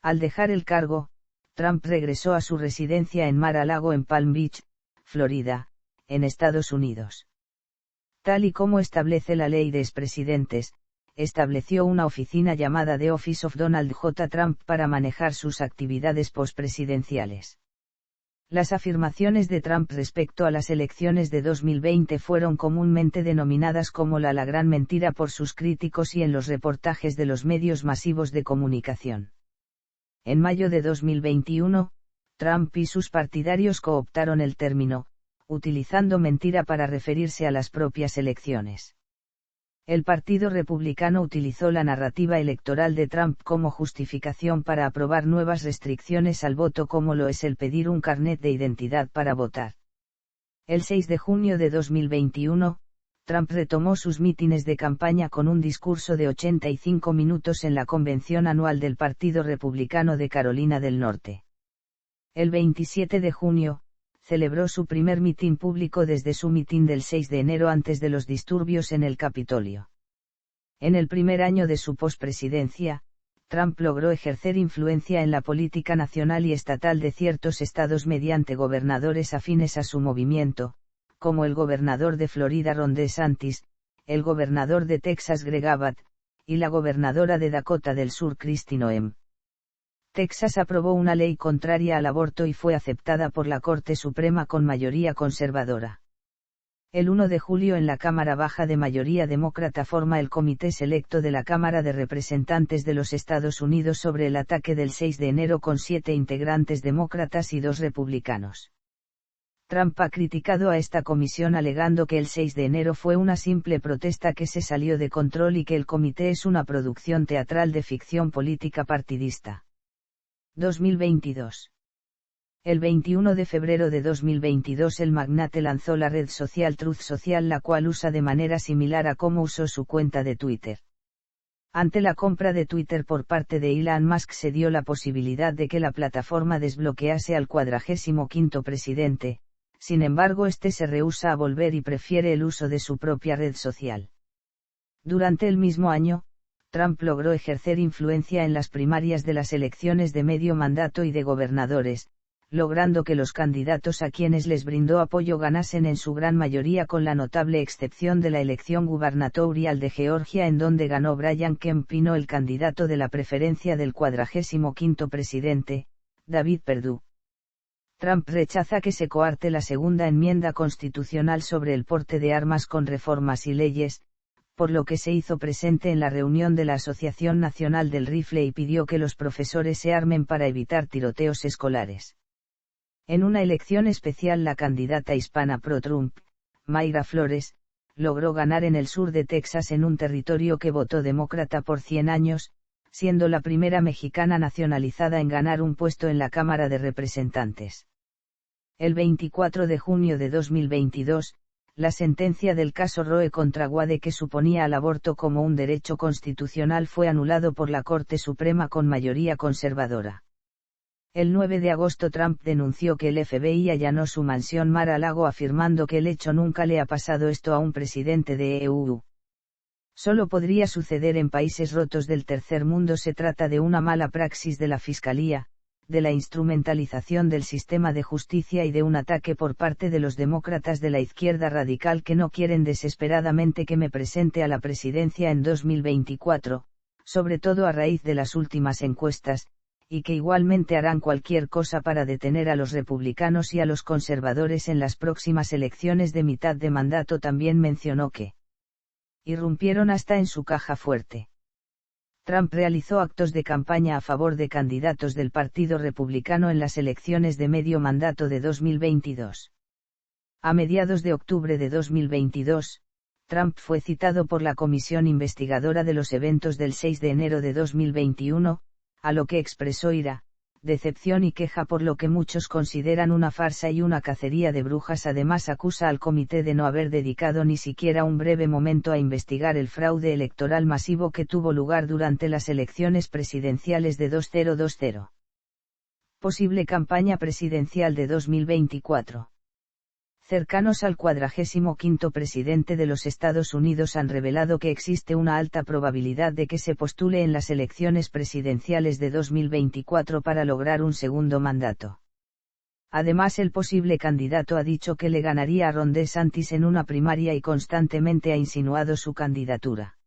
Al dejar el cargo, Trump regresó a su residencia en Mar-a-Lago en Palm Beach, Florida, en Estados Unidos. Tal y como establece la ley de expresidentes, estableció una oficina llamada The Office of Donald J. Trump para manejar sus actividades pospresidenciales. Las afirmaciones de Trump respecto a las elecciones de 2020 fueron comúnmente denominadas como la gran mentira por sus críticos y en los reportajes de los medios masivos de comunicación. En mayo de 2021, Trump y sus partidarios cooptaron el término, utilizando mentira para referirse a las propias elecciones. El Partido Republicano utilizó la narrativa electoral de Trump como justificación para aprobar nuevas restricciones al voto como lo es el pedir un carnet de identidad para votar. El 6 de junio de 2021, Trump retomó sus mítines de campaña con un discurso de 85 minutos en la convención anual del Partido Republicano de Carolina del Norte. El 27 de junio, celebró su primer mitin público desde su mitin del 6 de enero antes de los disturbios en el Capitolio. En el primer año de su pospresidencia, Trump logró ejercer influencia en la política nacional y estatal de ciertos estados mediante gobernadores afines a su movimiento, como el gobernador de Florida Ron DeSantis, el gobernador de Texas Greg Abbott, y la gobernadora de Dakota del Sur Kristi Noem. Texas aprobó una ley contraria al aborto y fue aceptada por la Corte Suprema con mayoría conservadora. El 1 de julio en la Cámara Baja de mayoría demócrata forma el Comité Selecto de la Cámara de Representantes de los Estados Unidos sobre el ataque del 6 de enero con 7 integrantes demócratas y 2 republicanos. Trump ha criticado a esta comisión alegando que el 6 de enero fue una simple protesta que se salió de control y que el comité es una producción teatral de ficción política partidista. 2022. El 21 de febrero de 2022 el magnate lanzó la red social Truth Social, la cual usa de manera similar a cómo usó su cuenta de Twitter. Ante la compra de Twitter por parte de Elon Musk se dio la posibilidad de que la plataforma desbloquease al 45º presidente, sin embargo este se rehúsa a volver y prefiere el uso de su propia red social. Durante el mismo año, Trump logró ejercer influencia en las primarias de las elecciones de medio mandato y de gobernadores, logrando que los candidatos a quienes les brindó apoyo ganasen en su gran mayoría con la notable excepción de la elección gubernatorial de Georgia en donde ganó Brian Kemp y no el candidato de la preferencia del 45º presidente, David Perdue. Trump rechaza que se coarte la segunda enmienda constitucional sobre el porte de armas con reformas y leyes, por lo que se hizo presente en la reunión de la Asociación Nacional del Rifle y pidió que los profesores se armen para evitar tiroteos escolares. En una elección especial la candidata hispana pro-Trump, Mayra Flores, logró ganar en el sur de Texas en un territorio que votó demócrata por 100 años, siendo la primera mexicana nacionalizada en ganar un puesto en la Cámara de Representantes. El 24 de junio de 2022, la sentencia del caso Roe contra Wade que suponía al aborto como un derecho constitucional fue anulado por la Corte Suprema con mayoría conservadora. El 9 de agosto Trump denunció que el FBI allanó su mansión Mar-a-Lago afirmando que el hecho nunca le ha pasado esto a un presidente de EU. Solo podría suceder en países rotos del tercer mundo. Se trata de una mala praxis de la Fiscalía, de la instrumentalización del sistema de justicia y de un ataque por parte de los demócratas de la izquierda radical que no quieren desesperadamente que me presente a la presidencia en 2024, sobre todo a raíz de las últimas encuestas, y que igualmente harán cualquier cosa para detener a los republicanos y a los conservadores en las próximas elecciones de mitad de mandato. También mencionó que irrumpieron hasta en su caja fuerte. Trump realizó actos de campaña a favor de candidatos del Partido Republicano en las elecciones de medio mandato de 2022. A mediados de octubre de 2022, Trump fue citado por la Comisión Investigadora de los Eventos del 6 de enero de 2021, a lo que expresó ira, decepción y queja por lo que muchos consideran una farsa y una cacería de brujas. Además acusa al comité de no haber dedicado ni siquiera un breve momento a investigar el fraude electoral masivo que tuvo lugar durante las elecciones presidenciales de 2020. Posible campaña presidencial de 2024. cercanos al 45º presidente de los Estados Unidos han revelado que existe una alta probabilidad de que se postule en las elecciones presidenciales de 2024 para lograr un segundo mandato. Además, el posible candidato ha dicho que le ganaría a Ron DeSantis en una primaria y constantemente ha insinuado su candidatura.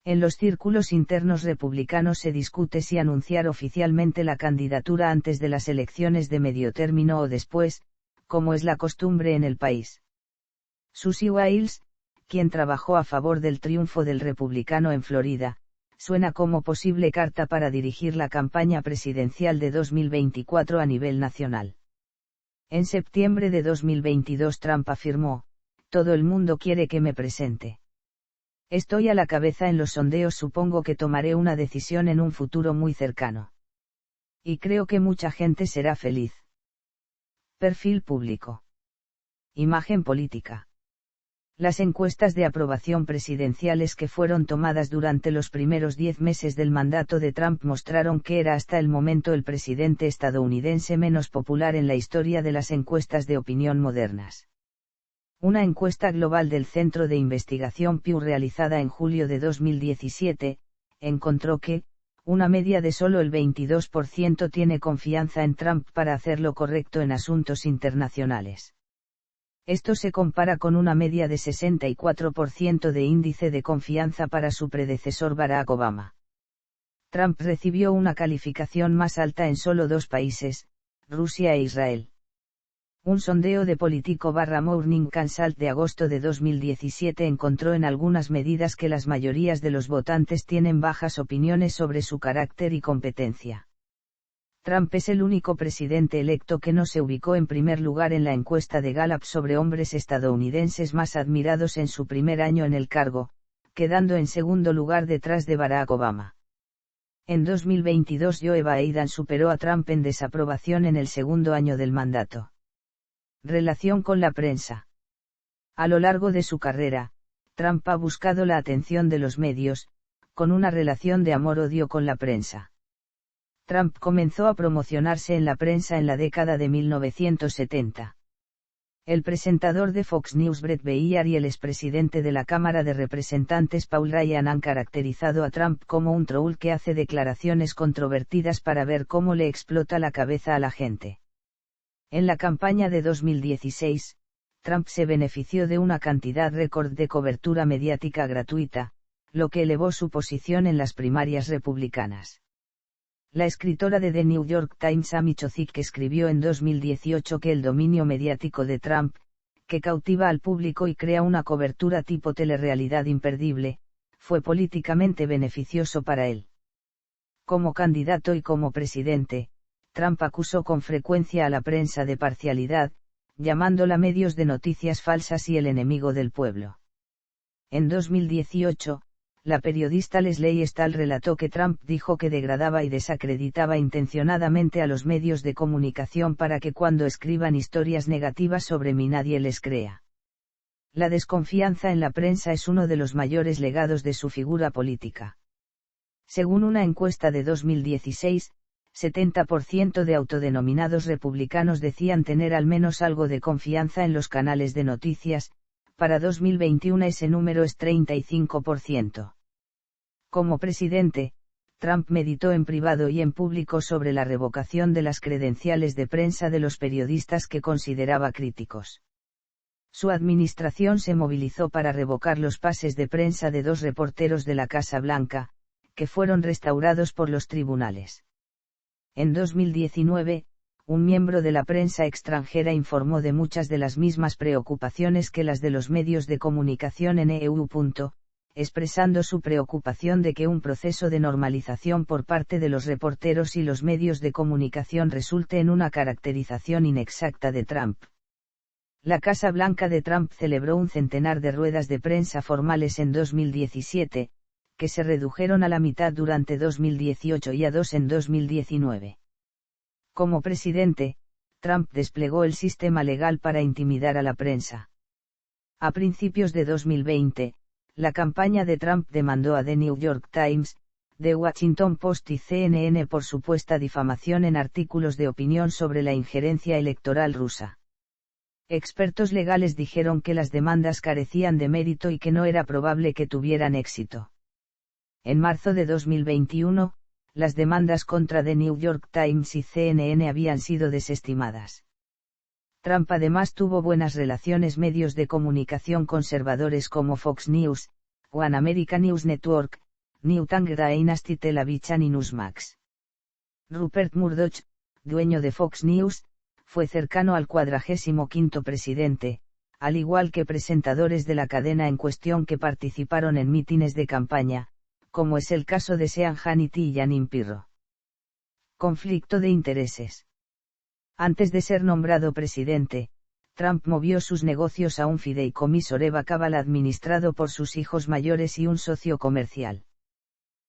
En los círculos internos republicanos se discute si anunciar oficialmente la candidatura antes de las elecciones de medio término o después, como es la costumbre en el país. Susie Wiles, quien trabajó a favor del triunfo del republicano en Florida, suena como posible carta para dirigir la campaña presidencial de 2024 a nivel nacional. En septiembre de 2022 Trump afirmó: "Todo el mundo quiere que me presente. Estoy a la cabeza en los sondeos, supongo que tomaré una decisión en un futuro muy cercano. Y creo que mucha gente será feliz". Perfil público. Imagen política. Las encuestas de aprobación presidenciales que fueron tomadas durante los primeros 10 meses del mandato de Trump mostraron que era hasta el momento el presidente estadounidense menos popular en la historia de las encuestas de opinión modernas. Una encuesta global del Centro de Investigación Pew realizada en julio de 2017, encontró que, una media de solo el 22% tiene confianza en Trump para hacer lo correcto en asuntos internacionales. Esto se compara con una media de 64% de índice de confianza para su predecesor Barack Obama. Trump recibió una calificación más alta en solo 2 países, Rusia e Israel. Un sondeo de Politico/Morning Consult de agosto de 2017 encontró en algunas medidas que las mayorías de los votantes tienen bajas opiniones sobre su carácter y competencia. Trump es el único presidente electo que no se ubicó en primer lugar en la encuesta de Gallup sobre hombres estadounidenses más admirados en su primer año en el cargo, quedando en segundo lugar detrás de Barack Obama. En 2022 Joe Biden superó a Trump en desaprobación en el segundo año del mandato. Relación con la prensa. A lo largo de su carrera, Trump ha buscado la atención de los medios, con una relación de amor-odio con la prensa. Trump comenzó a promocionarse en la prensa en la década de 1970. El presentador de Fox News Bret Baier y el expresidente de la Cámara de Representantes Paul Ryan han caracterizado a Trump como un troll que hace declaraciones controvertidas para ver cómo le explota la cabeza a la gente. En la campaña de 2016, Trump se benefició de una cantidad récord de cobertura mediática gratuita, lo que elevó su posición en las primarias republicanas. La escritora de The New York Times Amy Chozick escribió en 2018 que el dominio mediático de Trump, que cautiva al público y crea una cobertura tipo telerrealidad imperdible, fue políticamente beneficioso para él. Como candidato y como presidente, Trump acusó con frecuencia a la prensa de parcialidad, llamándola medios de noticias falsas y el enemigo del pueblo. En 2018, la periodista Leslie Stahl relató que Trump dijo que degradaba y desacreditaba intencionadamente a los medios de comunicación para que cuando escriban historias negativas sobre mí nadie les crea. La desconfianza en la prensa es uno de los mayores legados de su figura política. Según una encuesta de 2016, 70% de autodenominados republicanos decían tener al menos algo de confianza en los canales de noticias. Para 2021 ese número es 35%. Como presidente, Trump meditó en privado y en público sobre la revocación de las credenciales de prensa de los periodistas que consideraba críticos. Su administración se movilizó para revocar los pases de prensa de 2 reporteros de la Casa Blanca, que fueron restaurados por los tribunales. En 2019, un miembro de la prensa extranjera informó de muchas de las mismas preocupaciones que las de los medios de comunicación en EU. Expresando su preocupación de que un proceso de normalización por parte de los reporteros y los medios de comunicación resulte en una caracterización inexacta de Trump. La Casa Blanca de Trump celebró un centenar de ruedas de prensa formales en 2017, que se redujeron a la mitad durante 2018 y a 2 en 2019. Como presidente, Trump desplegó el sistema legal para intimidar a la prensa. A principios de 2020, la campaña de Trump demandó a The New York Times, The Washington Post y CNN por supuesta difamación en artículos de opinión sobre la injerencia electoral rusa. Expertos legales dijeron que las demandas carecían de mérito y que no era probable que tuvieran éxito. En marzo de 2021, las demandas contra The New York Times y CNN habían sido desestimadas. Trump además tuvo buenas relaciones medios de comunicación conservadores como Fox News, One American News Network, Newtank Dynasty Television y Newsmax. Rupert Murdoch, dueño de Fox News, fue cercano al 45º presidente, al igual que presentadores de la cadena en cuestión que participaron en mítines de campaña, como es el caso de Sean Hannity y Jeanine Pirro. Conflicto de intereses. Antes de ser nombrado presidente, Trump movió sus negocios a un fideicomiso revocable administrado por sus hijos mayores y un socio comercial.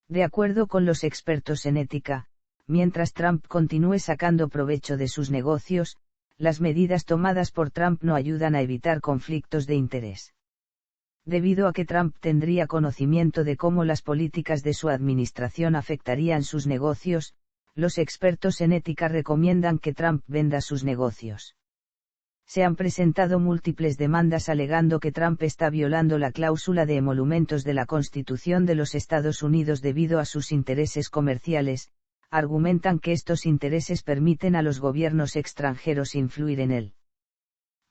De acuerdo con los expertos en ética, mientras Trump continúe sacando provecho de sus negocios, las medidas tomadas por Trump no ayudan a evitar conflictos de interés. Debido a que Trump tendría conocimiento de cómo las políticas de su administración afectarían sus negocios, los expertos en ética recomiendan que Trump venda sus negocios. Se han presentado múltiples demandas alegando que Trump está violando la cláusula de emolumentos de la Constitución de los Estados Unidos debido a sus intereses comerciales. Argumentan que estos intereses permiten a los gobiernos extranjeros influir en él.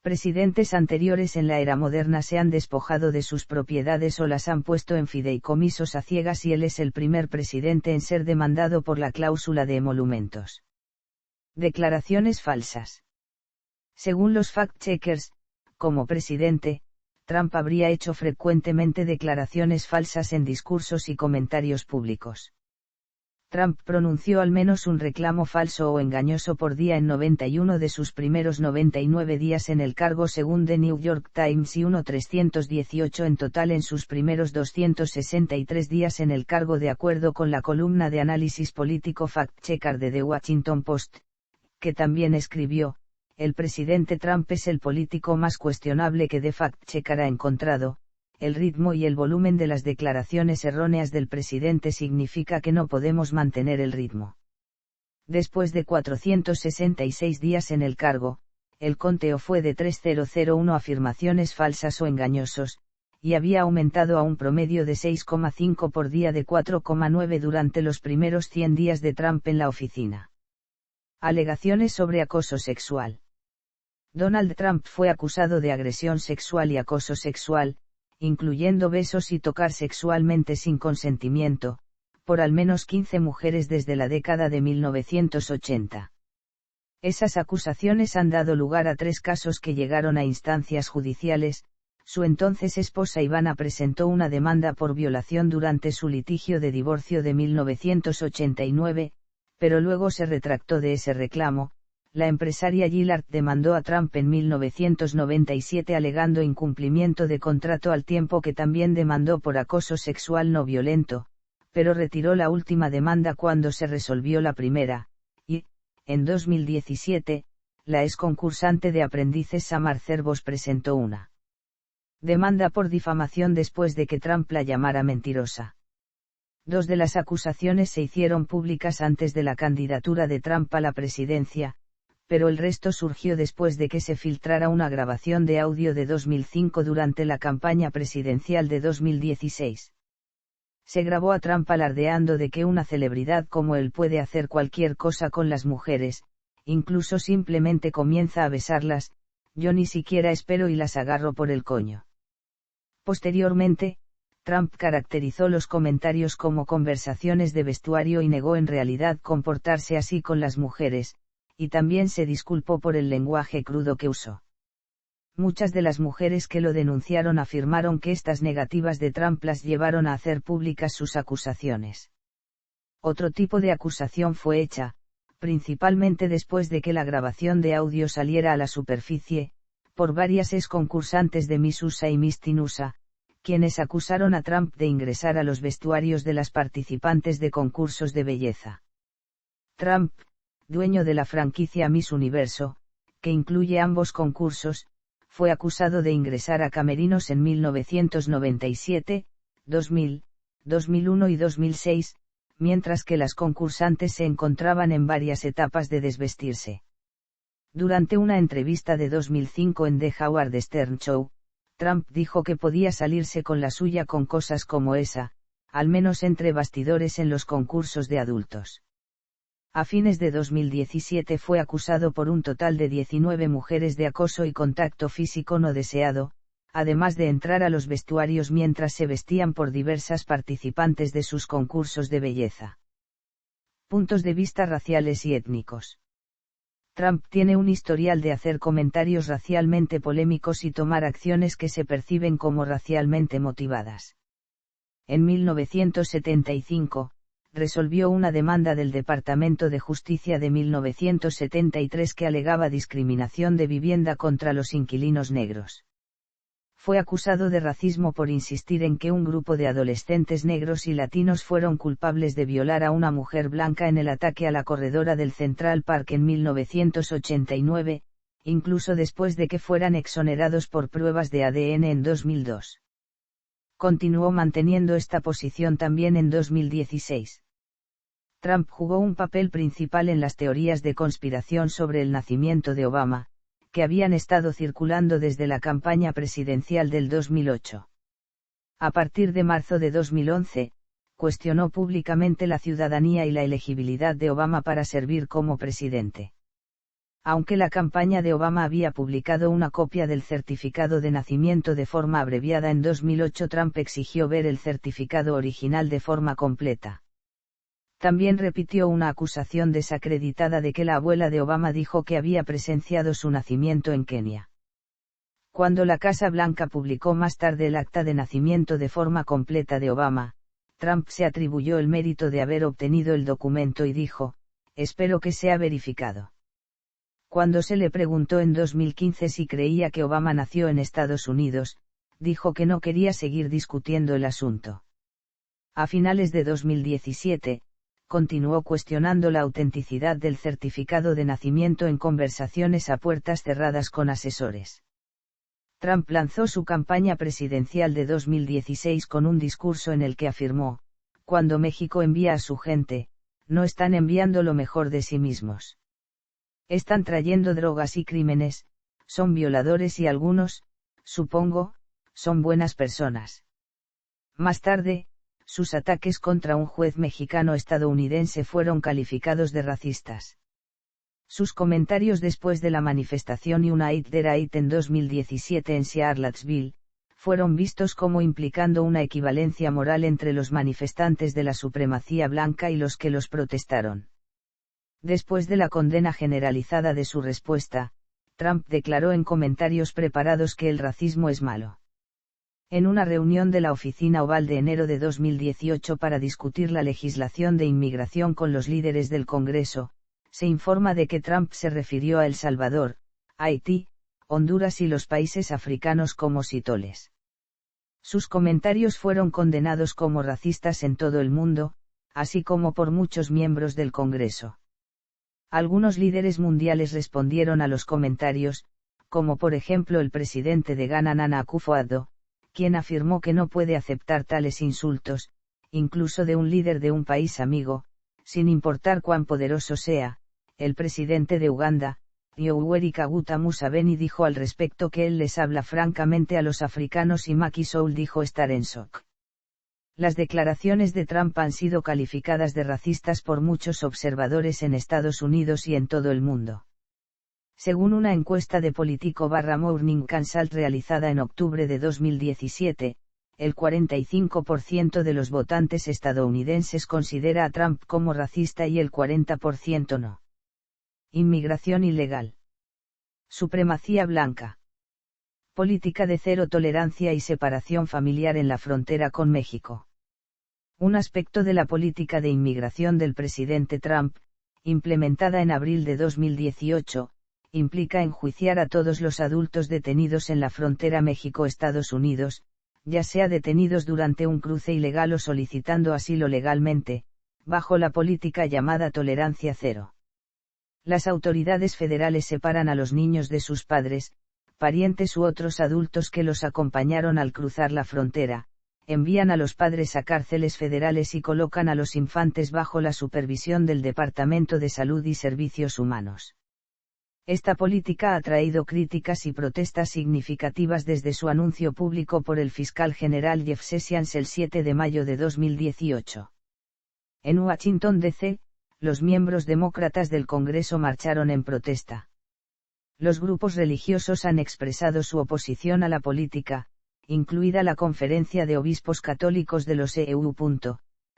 Presidentes anteriores en la era moderna se han despojado de sus propiedades o las han puesto en fideicomisos a ciegas y él es el primer presidente en ser demandado por la cláusula de emolumentos. Declaraciones falsas. Según los fact-checkers, como presidente, Trump habría hecho frecuentemente declaraciones falsas en discursos y comentarios públicos. Trump pronunció al menos un reclamo falso o engañoso por día en 91 de sus primeros 99 días en el cargo según The New York Times y 318 en total en sus primeros 263 días en el cargo de acuerdo con la columna de análisis político fact-checker de The Washington Post, que también escribió, el presidente Trump es el político más cuestionable que The Fact-Checker ha encontrado. El ritmo y el volumen de las declaraciones erróneas del presidente significa que no podemos mantener el ritmo. Después de 466 días en el cargo, el conteo fue de 3001 afirmaciones falsas o engañosos, y había aumentado a un promedio de 6,5 por día de 4,9 durante los primeros 100 días de Trump en la oficina. Alegaciones sobre acoso sexual. Donald Trump fue acusado de agresión sexual y acoso sexual, incluyendo besos y tocar sexualmente sin consentimiento, por al menos 15 mujeres desde la década de 1980. Esas acusaciones han dado lugar a 3 casos que llegaron a instancias judiciales. Su entonces esposa Ivana presentó una demanda por violación durante su litigio de divorcio de 1989, pero luego se retractó de ese reclamo. La empresaria Gillard demandó a Trump en 1997 alegando incumplimiento de contrato al tiempo que también demandó por acoso sexual no violento, pero retiró la última demanda cuando se resolvió la primera, y, en 2017, la ex concursante de Aprendices Samar Cervos presentó una demanda por difamación después de que Trump la llamara mentirosa. 2 de las acusaciones se hicieron públicas antes de la candidatura de Trump a la presidencia, pero el resto surgió después de que se filtrara una grabación de audio de 2005 durante la campaña presidencial de 2016. Se grabó a Trump alardeando de que una celebridad como él puede hacer cualquier cosa con las mujeres, incluso simplemente comienza a besarlas, yo ni siquiera espero y las agarro por el coño. Posteriormente, Trump caracterizó los comentarios como conversaciones de vestuario y negó en realidad comportarse así con las mujeres, y también se disculpó por el lenguaje crudo que usó. Muchas de las mujeres que lo denunciaron afirmaron que estas negativas de Trump las llevaron a hacer públicas sus acusaciones. Otro tipo de acusación fue hecha, principalmente después de que la grabación de audio saliera a la superficie, por varias ex concursantes de Miss USA y Miss Teen USA, quienes acusaron a Trump de ingresar a los vestuarios de las participantes de concursos de belleza. Trump, dueño de la franquicia Miss Universo, que incluye ambos concursos, fue acusado de ingresar a camerinos en 1997, 2000, 2001 y 2006, mientras que las concursantes se encontraban en varias etapas de desvestirse. Durante una entrevista de 2005 en The Howard Stern Show, Trump dijo que podía salirse con la suya con cosas como esa, al menos entre bastidores en los concursos de adultos. A fines de 2017 fue acusado por un total de 19 mujeres de acoso y contacto físico no deseado, además de entrar a los vestuarios mientras se vestían por diversas participantes de sus concursos de belleza. Puntos de vista raciales y étnicos. Trump tiene un historial de hacer comentarios racialmente polémicos y tomar acciones que se perciben como racialmente motivadas. En 1975, resolvió una demanda del Departamento de Justicia de 1973 que alegaba discriminación de vivienda contra los inquilinos negros. Fue acusado de racismo por insistir en que un grupo de adolescentes negros y latinos fueron culpables de violar a una mujer blanca en el ataque a la corredora del Central Park en 1989, incluso después de que fueran exonerados por pruebas de ADN en 2002. Continuó manteniendo esta posición también en 2016. Trump jugó un papel principal en las teorías de conspiración sobre el nacimiento de Obama, que habían estado circulando desde la campaña presidencial del 2008. A partir de marzo de 2011, cuestionó públicamente la ciudadanía y la elegibilidad de Obama para servir como presidente. Aunque la campaña de Obama había publicado una copia del certificado de nacimiento de forma abreviada en 2008, Trump exigió ver el certificado original de forma completa. También repitió una acusación desacreditada de que la abuela de Obama dijo que había presenciado su nacimiento en Kenia. Cuando la Casa Blanca publicó más tarde el acta de nacimiento de forma completa de Obama, Trump se atribuyó el mérito de haber obtenido el documento y dijo: "Espero que sea verificado". Cuando se le preguntó en 2015 si creía que Obama nació en Estados Unidos, dijo que no quería seguir discutiendo el asunto. A finales de 2017, continuó cuestionando la autenticidad del certificado de nacimiento en conversaciones a puertas cerradas con asesores. Trump lanzó su campaña presidencial de 2016 con un discurso en el que afirmó: "Cuando México envía a su gente, no están enviando lo mejor de sí mismos. Están trayendo drogas y crímenes, son violadores y algunos, supongo, son buenas personas". Más tarde, sus ataques contra un juez mexicano-estadounidense fueron calificados de racistas. Sus comentarios después de la manifestación Unite the Right en 2017 en Charlottesville, fueron vistos como implicando una equivalencia moral entre los manifestantes de la supremacía blanca y los que los protestaron. Después de la condena generalizada de su respuesta, Trump declaró en comentarios preparados que el racismo es malo. En una reunión de la Oficina Oval de enero de 2018 para discutir la legislación de inmigración con los líderes del Congreso, se informa de que Trump se refirió a El Salvador, Haití, Honduras y los países africanos como sitoles. Sus comentarios fueron condenados como racistas en todo el mundo, así como por muchos miembros del Congreso. Algunos líderes mundiales respondieron a los comentarios, como por ejemplo el presidente de Ghana Nana Akufo-Addo, quien afirmó que no puede aceptar tales insultos, incluso de un líder de un país amigo, sin importar cuán poderoso sea. El presidente de Uganda, Yoweri Kaguta Museveni, dijo al respecto que él les habla francamente a los africanos y Macky Sall dijo estar en shock. Las declaraciones de Trump han sido calificadas de racistas por muchos observadores en Estados Unidos y en todo el mundo. Según una encuesta de Politico/Morning Consult realizada en octubre de 2017, el 45% de los votantes estadounidenses considera a Trump como racista y el 40% no. Inmigración ilegal. Supremacía blanca. Política de cero tolerancia y separación familiar en la frontera con México. Un aspecto de la política de inmigración del presidente Trump, implementada en abril de 2018, implica enjuiciar a todos los adultos detenidos en la frontera México-Estados Unidos, ya sea detenidos durante un cruce ilegal o solicitando asilo legalmente, bajo la política llamada tolerancia cero. Las autoridades federales separan a los niños de sus padres, parientes u otros adultos que los acompañaron al cruzar la frontera, envían a los padres a cárceles federales y colocan a los infantes bajo la supervisión del Departamento de Salud y Servicios Humanos. Esta política ha traído críticas y protestas significativas desde su anuncio público por el fiscal general Jeff Sessions el 7 de mayo de 2018. En Washington, D.C., los miembros demócratas del Congreso marcharon en protesta. Los grupos religiosos han expresado su oposición a la política, incluida la Conferencia de Obispos Católicos de los EU.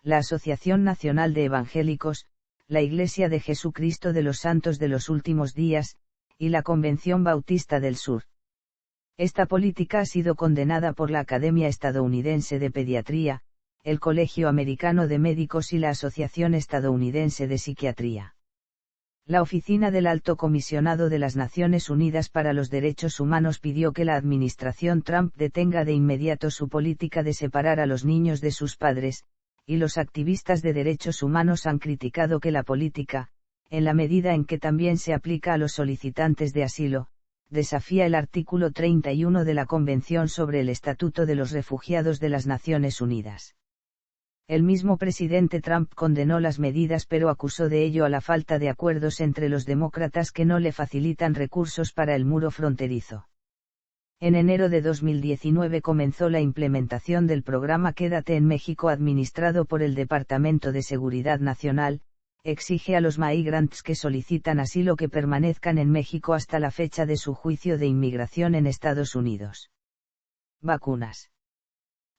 La Asociación Nacional de Evangélicos, la Iglesia de Jesucristo de los Santos de los Últimos Días, y la Convención Bautista del Sur. Esta política ha sido condenada por la Academia Estadounidense de Pediatría, el Colegio Americano de Médicos y la Asociación Estadounidense de Psiquiatría. La Oficina del Alto Comisionado de las Naciones Unidas para los Derechos Humanos pidió que la administración Trump detenga de inmediato su política de separar a los niños de sus padres, y los activistas de derechos humanos han criticado que la política, en la medida en que también se aplica a los solicitantes de asilo, desafía el artículo 31 de la Convención sobre el Estatuto de los Refugiados de las Naciones Unidas. El mismo presidente Trump condenó las medidas pero acusó de ello a la falta de acuerdos entre los demócratas que no le facilitan recursos para el muro fronterizo. En enero de 2019 comenzó la implementación del programa Quédate en México administrado por el Departamento de Seguridad Nacional. Exige a los migrants que solicitan asilo que permanezcan en México hasta la fecha de su juicio de inmigración en Estados Unidos. Vacunas.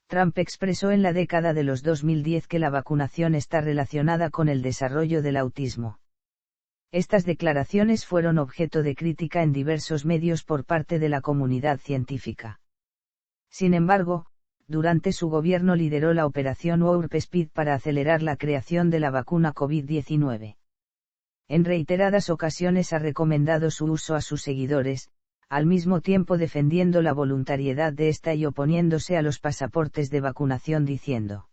Trump expresó en la década de los 2010 que la vacunación está relacionada con el desarrollo del autismo. Estas declaraciones fueron objeto de crítica en diversos medios por parte de la comunidad científica. Sin embargo, durante su gobierno lideró la operación Warp Speed para acelerar la creación de la vacuna COVID-19. En reiteradas ocasiones ha recomendado su uso a sus seguidores, al mismo tiempo defendiendo la voluntariedad de esta y oponiéndose a los pasaportes de vacunación diciendo: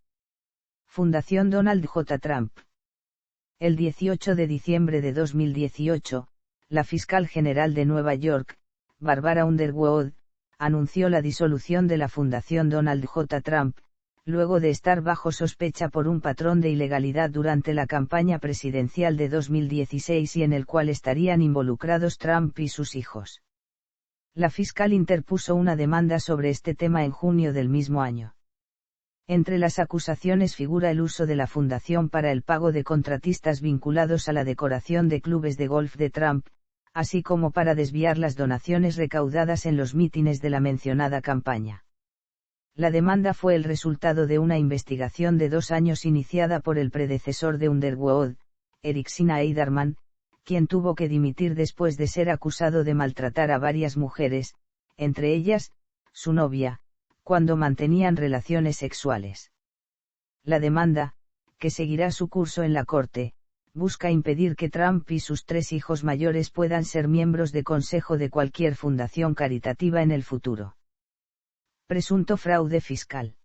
Fundación Donald J. Trump. El 18 de diciembre de 2018, la fiscal general de Nueva York, Barbara Underwood, anunció la disolución de la Fundación Donald J. Trump, luego de estar bajo sospecha por un patrón de ilegalidad durante la campaña presidencial de 2016 y en el cual estarían involucrados Trump y sus hijos. La fiscal interpuso una demanda sobre este tema en junio del mismo año. Entre las acusaciones figura el uso de la fundación para el pago de contratistas vinculados a la decoración de clubes de golf de Trump, así como para desviar las donaciones recaudadas en los mítines de la mencionada campaña. La demanda fue el resultado de una investigación de 2 años iniciada por el predecesor de Underwood, Eric Schneiderman, quien tuvo que dimitir después de ser acusado de maltratar a varias mujeres, entre ellas, su novia, cuando mantenían relaciones sexuales. La demanda, que seguirá su curso en la corte, busca impedir que Trump y sus 3 hijos mayores puedan ser miembros de consejo de cualquier fundación caritativa en el futuro. Presunto fraude fiscal.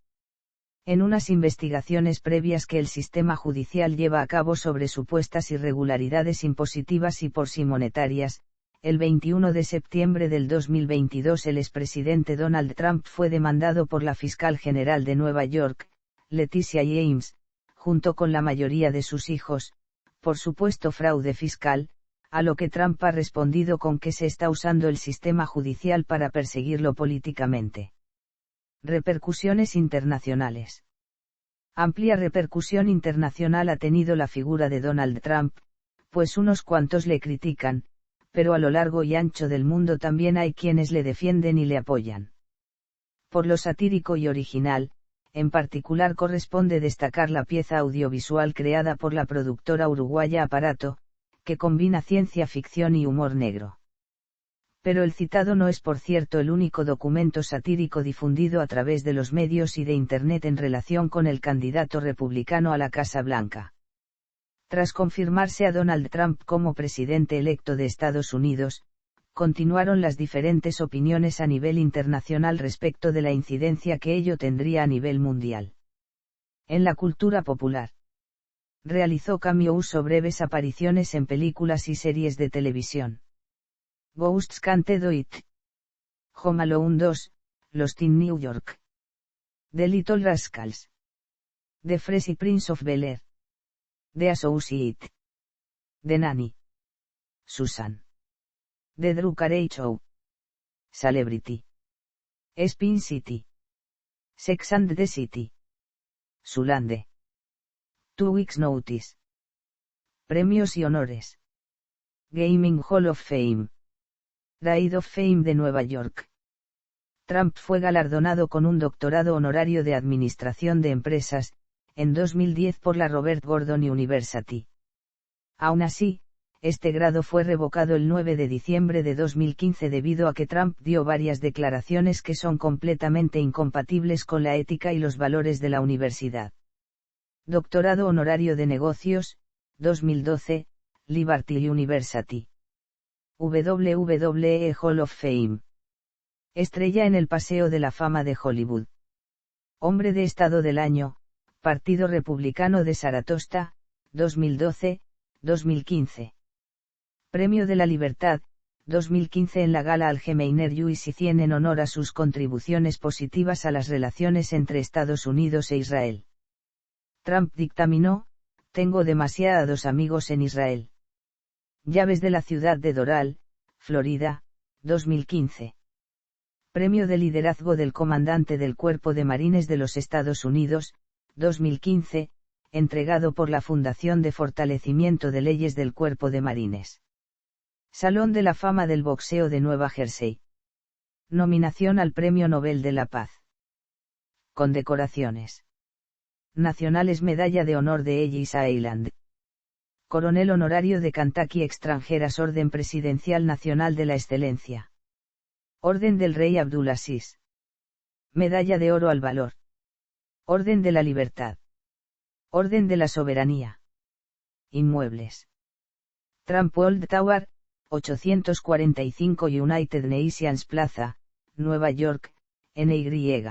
En unas investigaciones previas que el sistema judicial lleva a cabo sobre supuestas irregularidades impositivas y por sí monetarias, el 21 de septiembre del 2022 el expresidente Donald Trump fue demandado por la fiscal general de Nueva York, Leticia James, junto con la mayoría de sus hijos, por supuesto fraude fiscal, a lo que Trump ha respondido con que se está usando el sistema judicial para perseguirlo políticamente. Repercusiones internacionales. Amplia repercusión internacional ha tenido la figura de Donald Trump, pues unos cuantos le critican, pero a lo largo y ancho del mundo también hay quienes le defienden y le apoyan. Por lo satírico y original, en particular corresponde destacar la pieza audiovisual creada por la productora uruguaya Aparato, que combina ciencia ficción y humor negro. Pero el citado no es por cierto el único documento satírico difundido a través de los medios y de Internet en relación con el candidato republicano a la Casa Blanca. Tras confirmarse a Donald Trump como presidente electo de Estados Unidos, continuaron las diferentes opiniones a nivel internacional respecto de la incidencia que ello tendría a nivel mundial. En la cultura popular. Realizó cameos o breves apariciones en películas y series de televisión. Ghosts Can't Do It. Home Alone 2, Lost in New York. The Little Rascals. The Fresh Prince of Bel-Air. The Associate. The Nanny. Susan. The Drew Carey Show. Celebrity. Spin City. Sex and the City. Zulande. 2 Weeks Notice. Premios y honores. Gaming Hall of Fame. Raid of Fame de Nueva York. Trump fue galardonado con un doctorado honorario de Administración de Empresas, en 2010 por la Robert Gordon University. Aún así, este grado fue revocado el 9 de diciembre de 2015 debido a que Trump dio varias declaraciones que son completamente incompatibles con la ética y los valores de la universidad. Doctorado honorario de negocios, 2012, Liberty University. WWE Hall of Fame. Estrella en el Paseo de la Fama de Hollywood. Hombre de Estado del Año, Partido Republicano de Saratoga, 2012-2015. Premio de la Libertad, 2015 en la Gala Algemeiner Juicy 100 en honor a sus contribuciones positivas a las relaciones entre Estados Unidos e Israel. Trump dictaminó: tengo demasiados amigos en Israel. Llaves de la ciudad de Doral, Florida, 2015. Premio de Liderazgo del Comandante del Cuerpo de Marines de los Estados Unidos, 2015, entregado por la Fundación de Fortalecimiento de Leyes del Cuerpo de Marines. Salón de la Fama del Boxeo de Nueva Jersey. Nominación al Premio Nobel de la Paz. Condecoraciones nacionales: Medalla de Honor de Ellis Island. Coronel honorario de Kentucky Extranjeras, Orden Presidencial Nacional de la Excelencia. Orden del Rey Abdulaziz. Medalla de Oro al Valor. Orden de la Libertad. Orden de la Soberanía. Inmuebles. Trump World Tower, 845 United Nations Plaza, Nueva York, NY.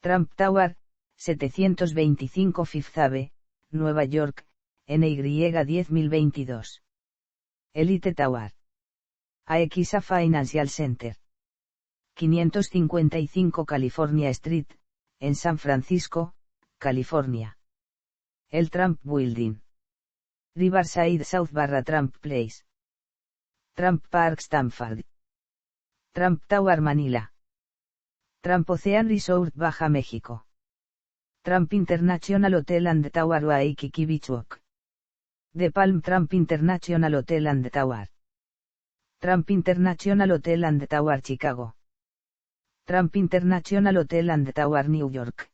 Trump Tower, 725 Fifth Ave, Nueva York, NY 10022. Elite Tower. AXA Financial Center. 555 California Street, en San Francisco, California. El Trump Building. Riverside South / Trump Place. Trump Park Stanford. Trump Tower Manila. Trump Ocean Resort Baja México. Trump International Hotel and Tower Waikiki Beach Walk. The Palm Trump International Hotel and Tower. Trump International Hotel and Tower Chicago. Trump International Hotel and Tower New York.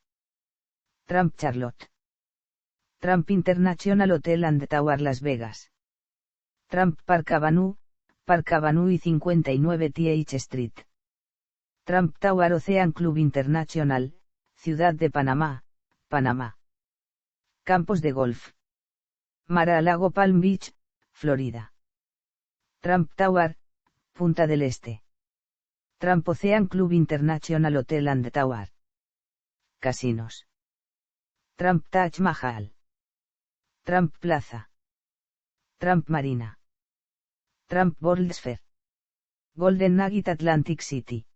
Trump Charlotte. Trump International Hotel and Tower Las Vegas. Trump Park Avenue y 59 TH Street. Trump Tower Ocean Club International, Ciudad de Panamá, Panamá. Campos de golf. Mar-a-Lago Palm Beach, Florida. Trump Tower, Punta del Este. Trump Ocean Club International Hotel and Tower. Casinos. Trump Taj Mahal. Trump Plaza. Trump Marina. Trump World's Fair. Golden Nugget Atlantic City.